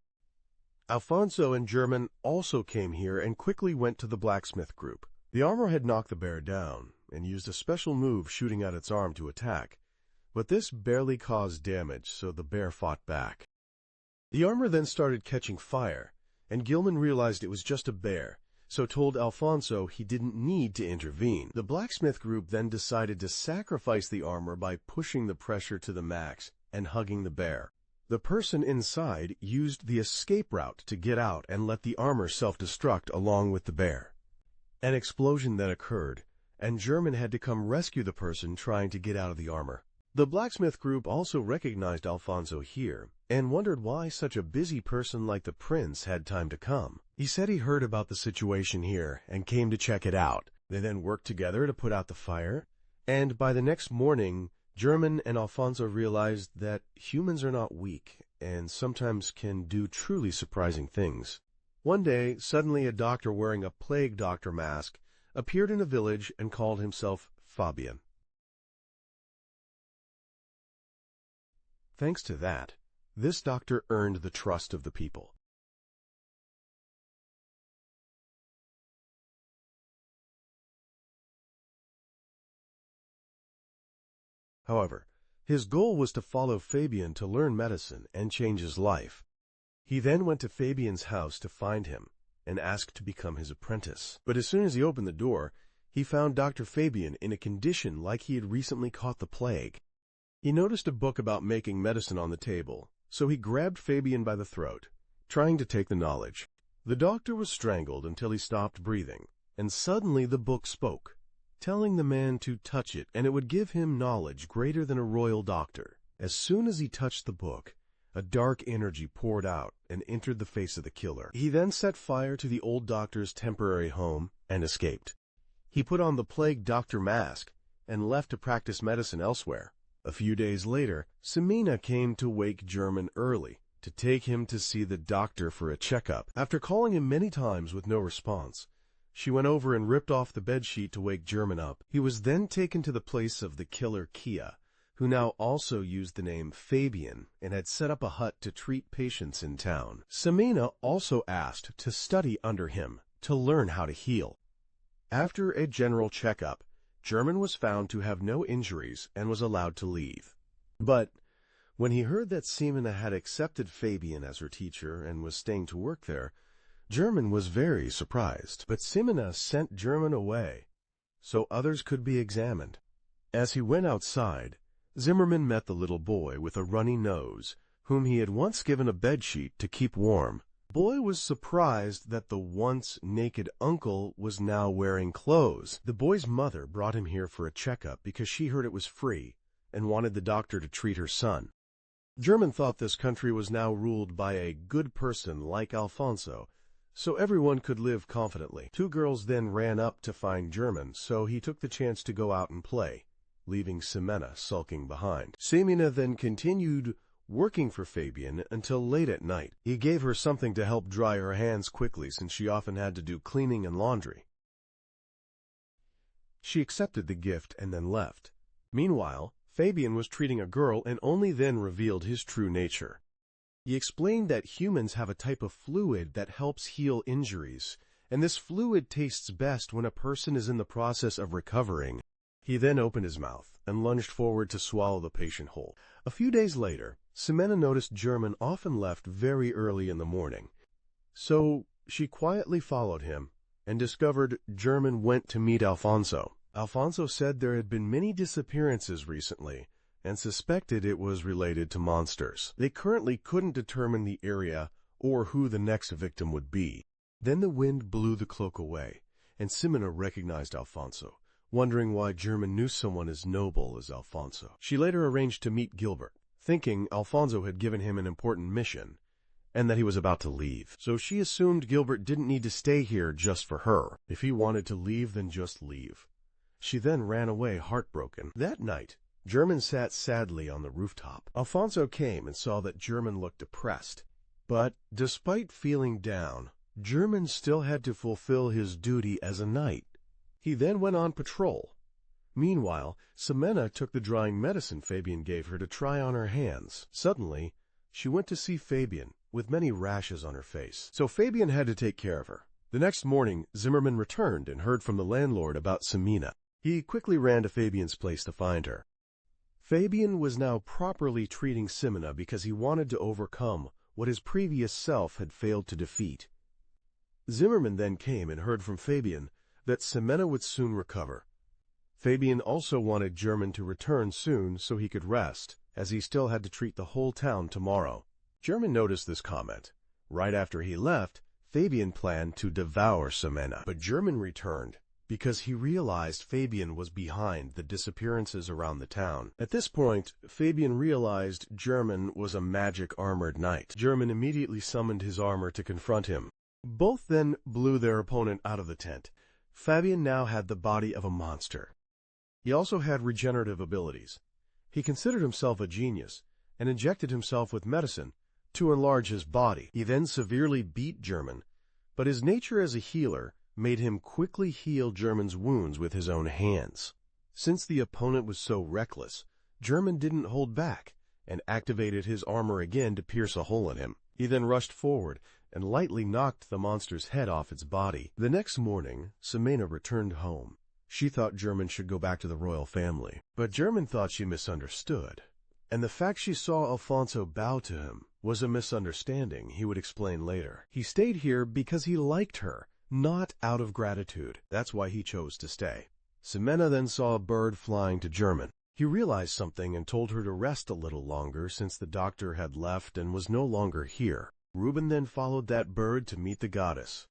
Alfonso and German also came here and quickly went to the blacksmith group. The armor had knocked the bear down and used a special move shooting out its arm to attack, but this barely caused damage, so the bear fought back. The armor then started catching fire, and Gilman realized it was just a bear, so told Alfonso he didn't need to intervene. The blacksmith group then decided to sacrifice the armor by pushing the pressure to the max and hugging the bear. The person inside used the escape route to get out and let the armor self-destruct along with the bear. An explosion then occurred, and German had to come rescue the person trying to get out of the armor. The blacksmith group also recognized Alfonso here and wondered why such a busy person like the prince had time to come. He said he heard about the situation here and came to check it out. They then worked together to put out the fire, and by the next morning, German and Alfonso realized that humans are not weak and sometimes can do truly surprising things. One day, suddenly a doctor wearing a plague doctor mask appeared in a village and called himself Fabian. Thanks to that, this doctor earned the trust of the people. However, his goal was to follow Fabian to learn medicine and change his life. He then went to Fabian's house to find him and asked to become his apprentice. But as soon as he opened the door, he found Dr. Fabian in a condition like he had recently caught the plague. He noticed a book about making medicine on the table, so he grabbed Fabian by the throat, trying to take the knowledge. The doctor was strangled until he stopped breathing, and suddenly the book spoke, telling the man to touch it and it would give him knowledge greater than a royal doctor. As soon as he touched the book, a dark energy poured out and entered the face of the killer. He then set fire to the old doctor's temporary home and escaped. He put on the plague doctor mask and left to practice medicine elsewhere. A few days later, Semina came to wake German early to take him to see the doctor for a checkup. After calling him many times with no response, she went over and ripped off the bedsheet to wake German up. He was then taken to the place of the killer Kia, who now also used the name Fabian and had set up a hut to treat patients in town. Semina also asked to study under him to learn how to heal. After a general checkup, German was found to have no injuries and was allowed to leave. But when he heard that Semina had accepted Fabian as her teacher and was staying to work there, German was very surprised. But Semina sent German away so others could be examined. As he went outside, Zimmerman met the little boy with a runny nose, whom he had once given a bedsheet to keep warm. The boy was surprised that the once naked uncle was now wearing clothes. The boy's mother brought him here for a checkup because she heard it was free and wanted the doctor to treat her son. German thought this country was now ruled by a good person like Alfonso, so everyone could live confidently. Two girls then ran up to find German, so he took the chance to go out and play, leaving Semina sulking behind. Semina then continued working for Fabian until late at night. He gave her something to help dry her hands quickly since she often had to do cleaning and laundry. She accepted the gift and then left. Meanwhile, Fabian was treating a girl and only then revealed his true nature. He explained that humans have a type of fluid that helps heal injuries, and this fluid tastes best when a person is in the process of recovering. He then opened his mouth and lunged forward to swallow the patient whole. A few days later, Semina noticed German often left very early in the morning, so she quietly followed him and discovered German went to meet Alfonso. Alfonso said there had been many disappearances recently and suspected it was related to monsters. They currently couldn't determine the area or who the next victim would be. Then the wind blew the cloak away, and Semina recognized Alfonso, wondering why German knew someone as noble as Alfonso. She later arranged to meet Gilbert, thinking Alfonso had given him an important mission and that he was about to leave. So she assumed Gilbert didn't need to stay here just for her. If he wanted to leave, then just leave. She then ran away heartbroken. That night, German sat sadly on the rooftop. Alfonso came and saw that German looked depressed. But despite feeling down, German still had to fulfill his duty as a knight. He then went on patrol. Meanwhile, Semina took the drying medicine Fabian gave her to try on her hands. Suddenly, she went to see Fabian, with many rashes on her face. So Fabian had to take care of her. The next morning, Zimmerman returned and heard from the landlord about Semina. He quickly ran to Fabian's place to find her. Fabian was now properly treating Semina because he wanted to overcome what his previous self had failed to defeat. Zimmerman then came and heard from Fabian that Semina would soon recover. Fabian also wanted German to return soon so he could rest, as he still had to treat the whole town tomorrow. German noticed this comment. Right after he left, Fabian planned to devour Semina, but German returned because he realized Fabian was behind the disappearances around the town. At this point, Fabian realized German was a magic armored knight. German immediately summoned his armor to confront him. Both then blew their opponent out of the tent. Fabian now had the body of a monster. He also had regenerative abilities. He considered himself a genius and injected himself with medicine to enlarge his body. He then severely beat German, but his nature as a healer made him quickly heal German's wounds with his own hands. Since the opponent was so reckless, German didn't hold back and activated his armor again to pierce a hole in him. He then rushed forward and lightly knocked the monster's head off its body. The next morning, Semina returned home. She thought German should go back to the royal family, but German thought she misunderstood. And the fact she saw Alfonso bow to him was a misunderstanding he would explain later. He stayed here because he liked her, not out of gratitude. That's why he chose to stay. Semina then saw a bird flying to German. He realized something and told her to rest a little longer since the doctor had left and was no longer here. Reuben then followed that bird to meet the goddess.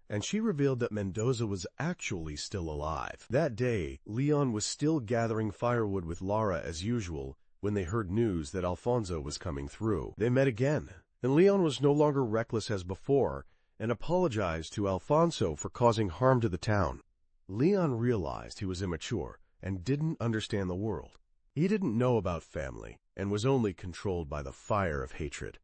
And she revealed that Mendoza was actually still alive. That day, Leon was still gathering firewood with Lara as usual when they heard news that Alfonso was coming through. They met again, and Leon was no longer reckless as before and apologized to Alfonso for causing harm to the town. Leon realized he was immature and didn't understand the world. He didn't know about family and was only controlled by the fire of hatred.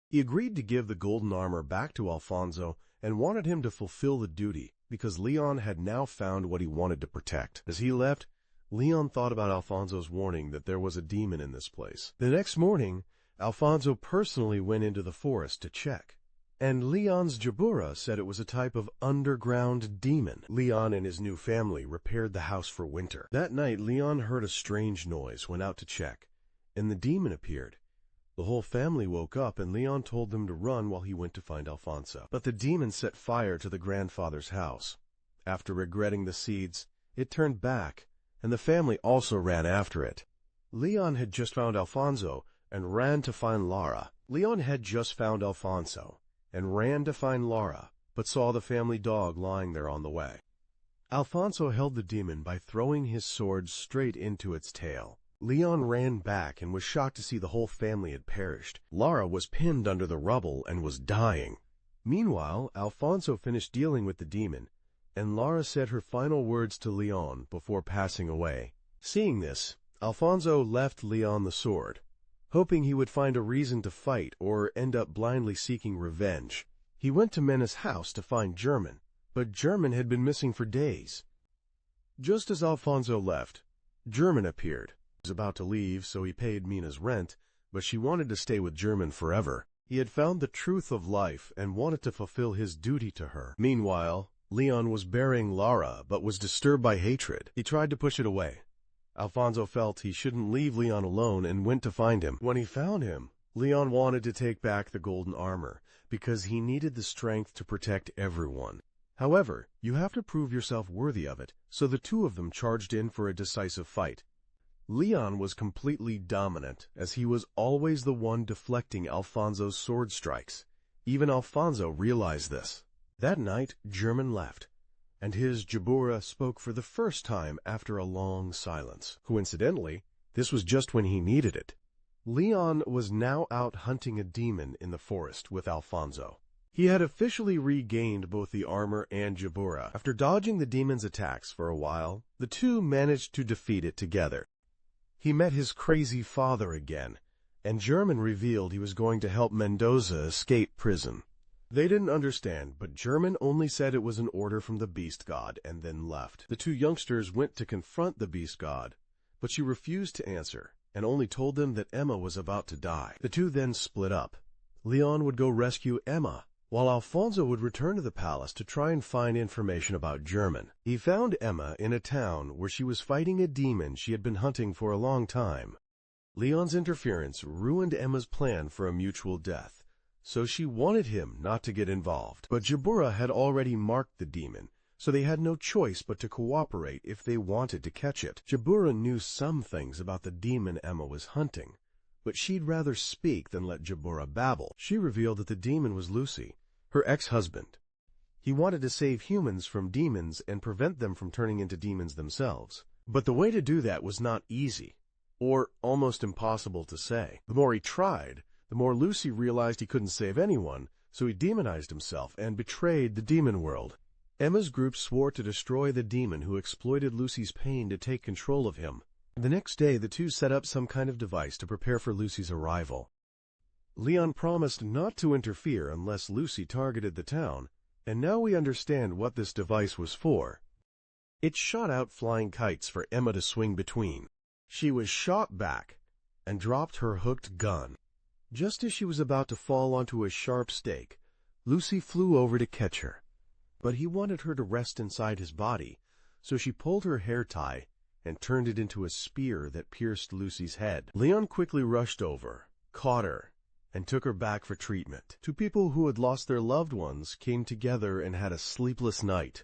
He agreed to give the golden armor back to Alfonso and wanted him to fulfill the duty because Leon had now found what he wanted to protect. As he left, Leon thought about Alfonso's warning that there was a demon in this place. The next morning, Alfonso personally went into the forest to check, and Leon's Jabura said it was a type of underground demon. Leon and his new family repaired the house for winter. That night, Leon heard a strange noise, went out to check, and the demon appeared. The whole family woke up, and Leon told them to run while he went to find Alfonso. But the demon set fire to the grandfather's house. After regretting the seeds, it turned back, and the family also ran after it. Leon had just found Alfonso and ran to find Lara. But saw the family dog lying there on the way. Alfonso held the demon by throwing his sword straight into its tail. Leon ran back and was shocked to see the whole family had perished. Lara was pinned under the rubble and was dying. Meanwhile, Alfonso finished dealing with the demon, and Lara said her final words to Leon before passing away. Seeing this, Alfonso left Leon the sword, hoping he would find a reason to fight or end up blindly seeking revenge. He went to Mena's house to find German, but German had been missing for days. Just as Alfonso left, German appeared. He was about to leave, so he paid Mina's rent, but she wanted to stay with German forever. He had found the truth of life and wanted to fulfill his duty to her. Meanwhile, Leon was burying Lara, but was disturbed by hatred. He tried to push it away. Alfonso felt he shouldn't leave Leon alone and went to find him. When he found him, Leon wanted to take back the golden armor because he needed the strength to protect everyone. However, you have to prove yourself worthy of it, so the two of them charged in for a decisive fight. Leon was completely dominant, as he was always the one deflecting Alfonso's sword strikes. Even Alfonso realized this. That night, German left, and his Jabura spoke for the first time after a long silence. Coincidentally, this was just when he needed it. Leon was now out hunting a demon in the forest with Alfonso. He had officially regained both the armor and Jabura. After dodging the demon's attacks for a while, the two managed to defeat it together. He met his crazy father again, and German revealed he was going to help Mendoza escape prison. They didn't understand, but German only said it was an order from the beast god and then left. The two youngsters went to confront the beast god, but she refused to answer, and only told them that Emma was about to die. The two then split up. Leon would go rescue Emma, while Alfonso would return to the palace to try and find information about German. He found Emma in a town where she was fighting a demon she had been hunting for a long time. Leon's interference ruined Emma's plan for a mutual death, so she wanted him not to get involved. But Jabura had already marked the demon, so they had no choice but to cooperate if they wanted to catch it. Jabura knew some things about the demon Emma was hunting, but she'd rather speak than let Jabura babble. She revealed that the demon was Lucy, her ex-husband. He wanted to save humans from demons and prevent them from turning into demons themselves. But the way to do that was not easy, or almost impossible to say. The more he tried, the more Lucy realized he couldn't save anyone, so he demonized himself and betrayed the demon world. Emma's group swore to destroy the demon who exploited Lucy's pain to take control of him. The next day, the two set up some kind of device to prepare for Lucy's arrival. Leon promised not to interfere unless Lucy targeted the town, and now we understand what this device was for. It shot out flying kites for Emma to swing between. She was shot back and dropped her hooked gun. Just as she was about to fall onto a sharp stake, Lucy flew over to catch her. But he wanted her to rest inside his body, so she pulled her hair tie and turned it into a spear that pierced Lucy's head. Leon quickly rushed over, caught her, and took her back for treatment. Two people who had lost their loved ones came together and had a sleepless night.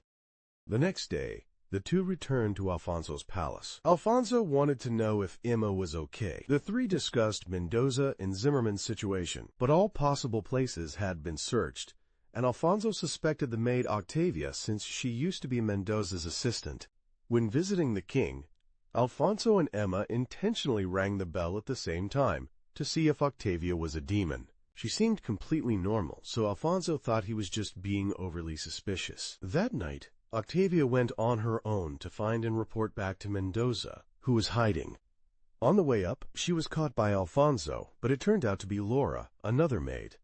The next day, the two returned to Alfonso's palace. Alfonso wanted to know if Emma was okay. The three discussed Mendoza and Zimmerman's situation, but all possible places had been searched, and Alfonso suspected the maid Octavia since she used to be Mendoza's assistant. When visiting the king, Alfonso and Emma intentionally rang the bell at the same time to see if Octavia was a demon. She seemed completely normal, so Alfonso thought he was just being overly suspicious. That night, Octavia went on her own to find and report back to Mendoza, who was hiding. On the way up, she was caught by Alfonso, but it turned out to be Laura, another maid.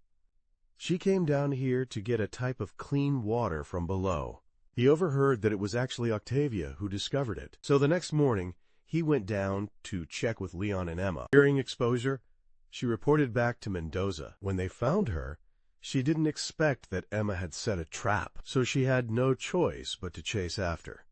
She came down here to get a type of clean water from below. He overheard that it was actually Octavia who discovered it, so the next morning, he went down to check with Leon and Emma. Hearing exposure, she reported back to Mendoza. When they found her, she didn't expect that Emma had set a trap, so she had no choice but to chase after.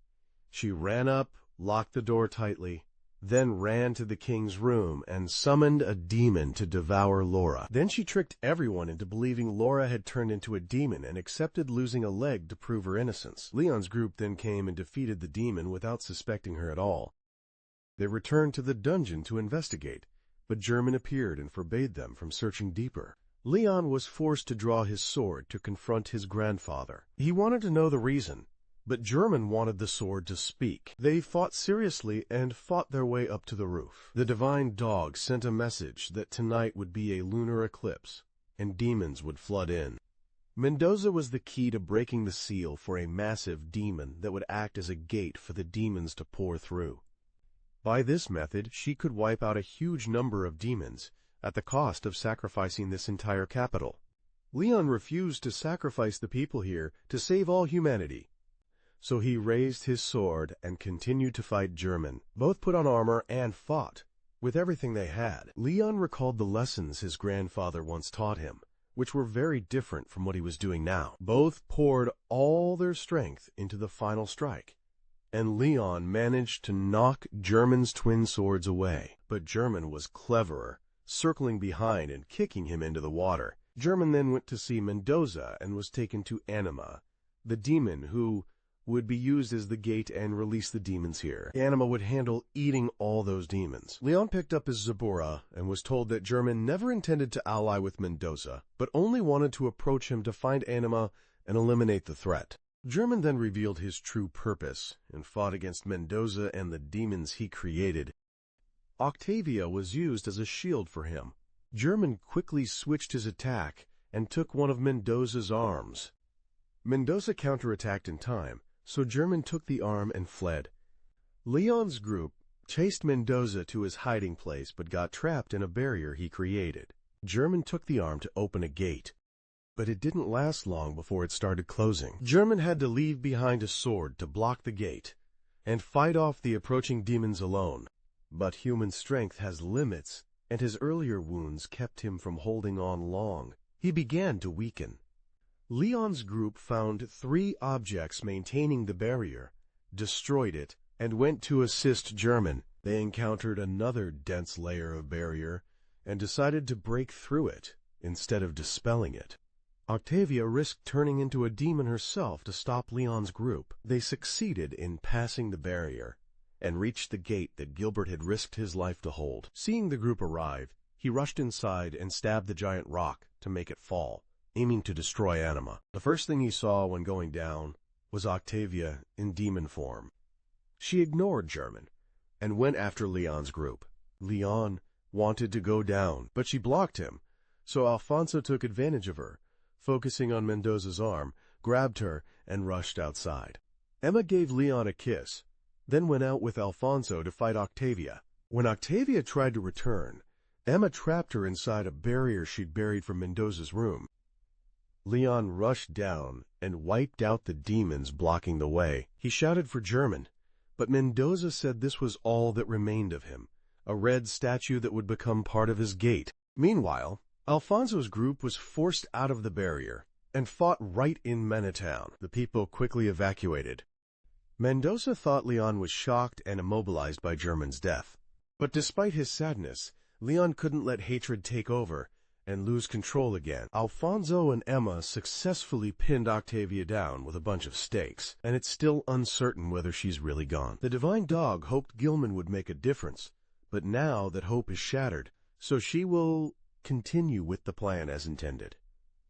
She ran up, locked the door tightly, then ran to the king's room and summoned a demon to devour Laura. Then she tricked everyone into believing Laura had turned into a demon and accepted losing a leg to prove her innocence. Leon's group then came and defeated the demon without suspecting her at all. They returned to the dungeon to investigate, but German appeared and forbade them from searching deeper. Leon was forced to draw his sword to confront his grandfather. He wanted to know the reason, but German wanted the sword to speak. They fought seriously and fought their way up to the roof. The divine dog sent a message that tonight would be a lunar eclipse, and demons would flood in. Mendoza was the key to breaking the seal for a massive demon that would act as a gate for the demons to pour through. By this method, she could wipe out a huge number of demons, at the cost of sacrificing this entire capital. Leon refused to sacrifice the people here to save all humanity, so he raised his sword and continued to fight German. Both put on armor and fought, with everything they had. Leon recalled the lessons his grandfather once taught him, which were very different from what he was doing now. Both poured all their strength into the final strike, and Leon managed to knock German's twin swords away. But German was cleverer, circling behind and kicking him into the water. German then went to see Mendoza and was taken to Anima, the demon who would be used as the gate and release the demons here. Anima would handle eating all those demons. Leon picked up his Zabura and was told that German never intended to ally with Mendoza, but only wanted to approach him to find Anima and eliminate the threat. German then revealed his true purpose and fought against Mendoza and the demons he created. Octavia was used as a shield for him. German quickly switched his attack and took one of Mendoza's arms. Mendoza counterattacked in time, so German took the arm and fled. Leon's group chased Mendoza to his hiding place but got trapped in a barrier he created. German took the arm to open a gate, but it didn't last long before it started closing. German had to leave behind a sword to block the gate and fight off the approaching demons alone. But human strength has limits, and his earlier wounds kept him from holding on long. He began to weaken. Leon's group found 3 objects maintaining the barrier, destroyed it, and went to assist German. They encountered another dense layer of barrier and decided to break through it instead of dispelling it. Octavia risked turning into a demon herself to stop Leon's group. They succeeded in passing the barrier and reached the gate that Gilbert had risked his life to hold. Seeing the group arrive, he rushed inside and stabbed the giant rock to make it fall, aiming to destroy Anima. The first thing he saw when going down was Octavia in demon form. She ignored German and went after Leon's group. Leon wanted to go down, but she blocked him, so Alfonso took advantage of her, focusing on Mendoza's arm, grabbed her, and rushed outside. Emma gave Leon a kiss, then went out with Alfonso to fight Octavia. When Octavia tried to return, Emma trapped her inside a barrier she'd buried from Mendoza's room. Leon rushed down and wiped out the demons blocking the way. He shouted for German, but Mendoza said this was all that remained of him, a red statue that would become part of his gate. Meanwhile, Alfonso's group was forced out of the barrier and fought right in Mena town. The people quickly evacuated. Mendoza thought Leon was shocked and immobilized by German's death. But despite his sadness, Leon couldn't let hatred take over and lose control again. Alfonso and Emma successfully pinned Octavia down with a bunch of stakes, and it's still uncertain whether she's really gone. The divine dog hoped Gilman would make a difference, but now that hope is shattered, so she will continue with the plan as intended.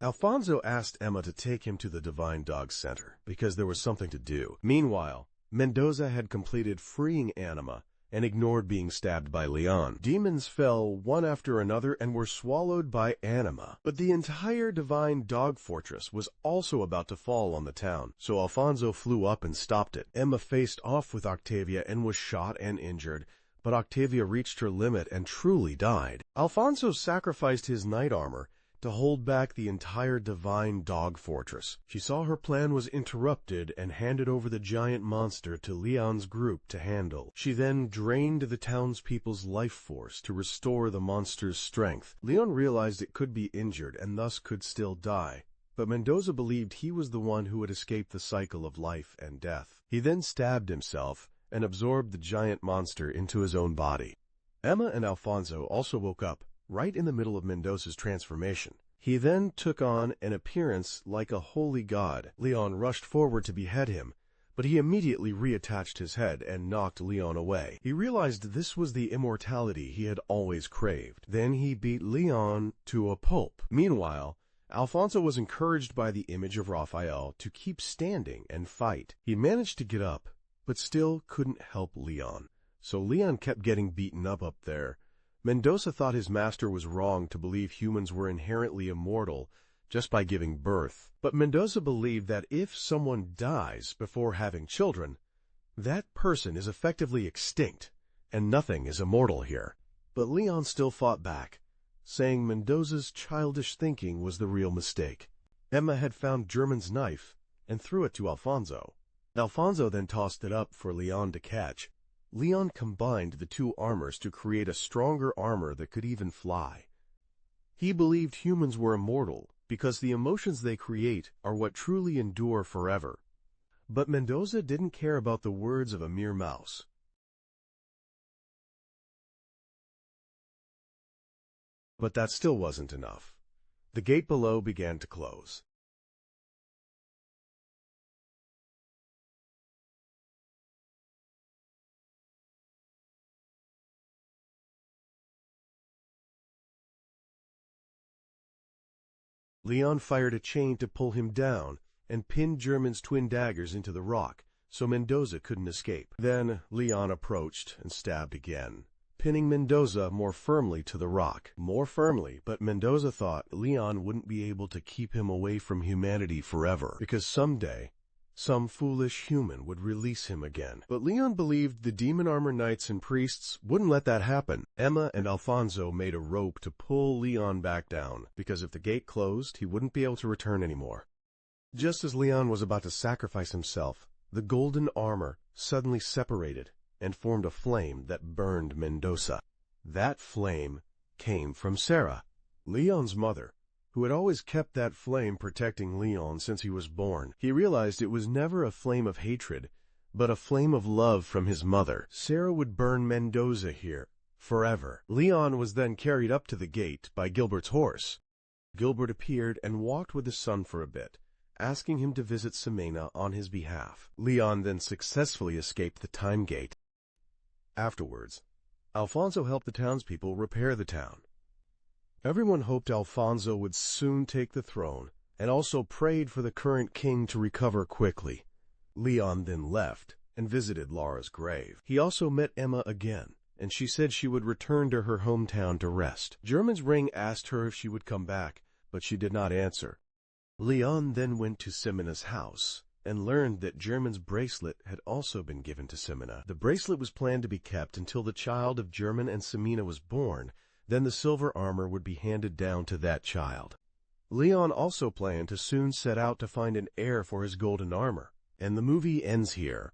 Alfonso asked Emma to take him to the Divine Dog Center, because there was something to do. Meanwhile, Mendoza had completed freeing Anima and ignored being stabbed by Leon. Demons fell one after another and were swallowed by Anima. But the entire Divine Dog Fortress was also about to fall on the town, so Alfonso flew up and stopped it. Emma faced off with Octavia and was shot and injured, but Octavia reached her limit and truly died. Alfonso sacrificed his knight armor to hold back the entire Divine Dog Fortress. She saw her plan was interrupted and handed over the giant monster to Leon's group to handle. She then drained the townspeople's life force to restore the monster's strength. Leon realized it could be injured and thus could still die, but Mendoza believed he was the one who had escaped the cycle of life and death. He then stabbed himself and absorbed the giant monster into his own body. Emma and Alfonso also woke up right in the middle of Mendoza's transformation. He then took on an appearance like a holy god. Leon rushed forward to behead him, but he immediately reattached his head and knocked Leon away. He realized this was the immortality he had always craved. Then he beat Leon to a pulp. Meanwhile, Alfonso was encouraged by the image of Raphael to keep standing and fight. He managed to get up, but still couldn't help Leon. So Leon kept getting beaten up there. Mendoza thought his master was wrong to believe humans were inherently immortal just by giving birth. But Mendoza believed that if someone dies before having children, that person is effectively extinct, and nothing is immortal here. But Leon still fought back, saying Mendoza's childish thinking was the real mistake. Emma had found German's knife and threw it to Alfonso. Alfonso then tossed it up for Leon to catch. Leon combined the two armors to create a stronger armor that could even fly. He believed humans were immortal because the emotions they create are what truly endure forever. But Mendoza didn't care about the words of a mere mouse. But that still wasn't enough. The gate below began to close. Leon fired a chain to pull him down and pinned German's twin daggers into the rock, so Mendoza couldn't escape. Then Leon approached and stabbed again, pinning Mendoza more firmly to the rock. More firmly, but Mendoza thought Leon wouldn't be able to keep him away from humanity forever, because someday some foolish human would release him again. But Leon believed the demon armor knights and priests wouldn't let that happen. Emma and Alfonso made a rope to pull Leon back down, because if the gate closed, he wouldn't be able to return anymore. Just as Leon was about to sacrifice himself, the golden armor suddenly separated, and formed a flame that burned Mendoza. That flame came from Sarah, Leon's mother, who had always kept that flame protecting Leon since he was born. He realized it was never a flame of hatred, but a flame of love from his mother. Sarah would burn Mendoza here, forever. Leon was then carried up to the gate by Gilbert's horse. Gilbert appeared and walked with his son for a bit, asking him to visit Semena on his behalf. Leon then successfully escaped the time gate. Afterwards, Alfonso helped the townspeople repair the town. Everyone hoped Alfonso would soon take the throne, and also prayed for the current king to recover quickly. Leon then left and visited Laura's grave. He also met Emma again, and she said she would return to her hometown to rest. German's ring asked her if she would come back, but she did not answer. Leon then went to Semena's house and learned that German's bracelet had also been given to Semena. The bracelet was planned to be kept until the child of German and Semena was born, then the silver armor would be handed down to that child. Leon also planned to soon set out to find an heir for his golden armor, and the movie ends here.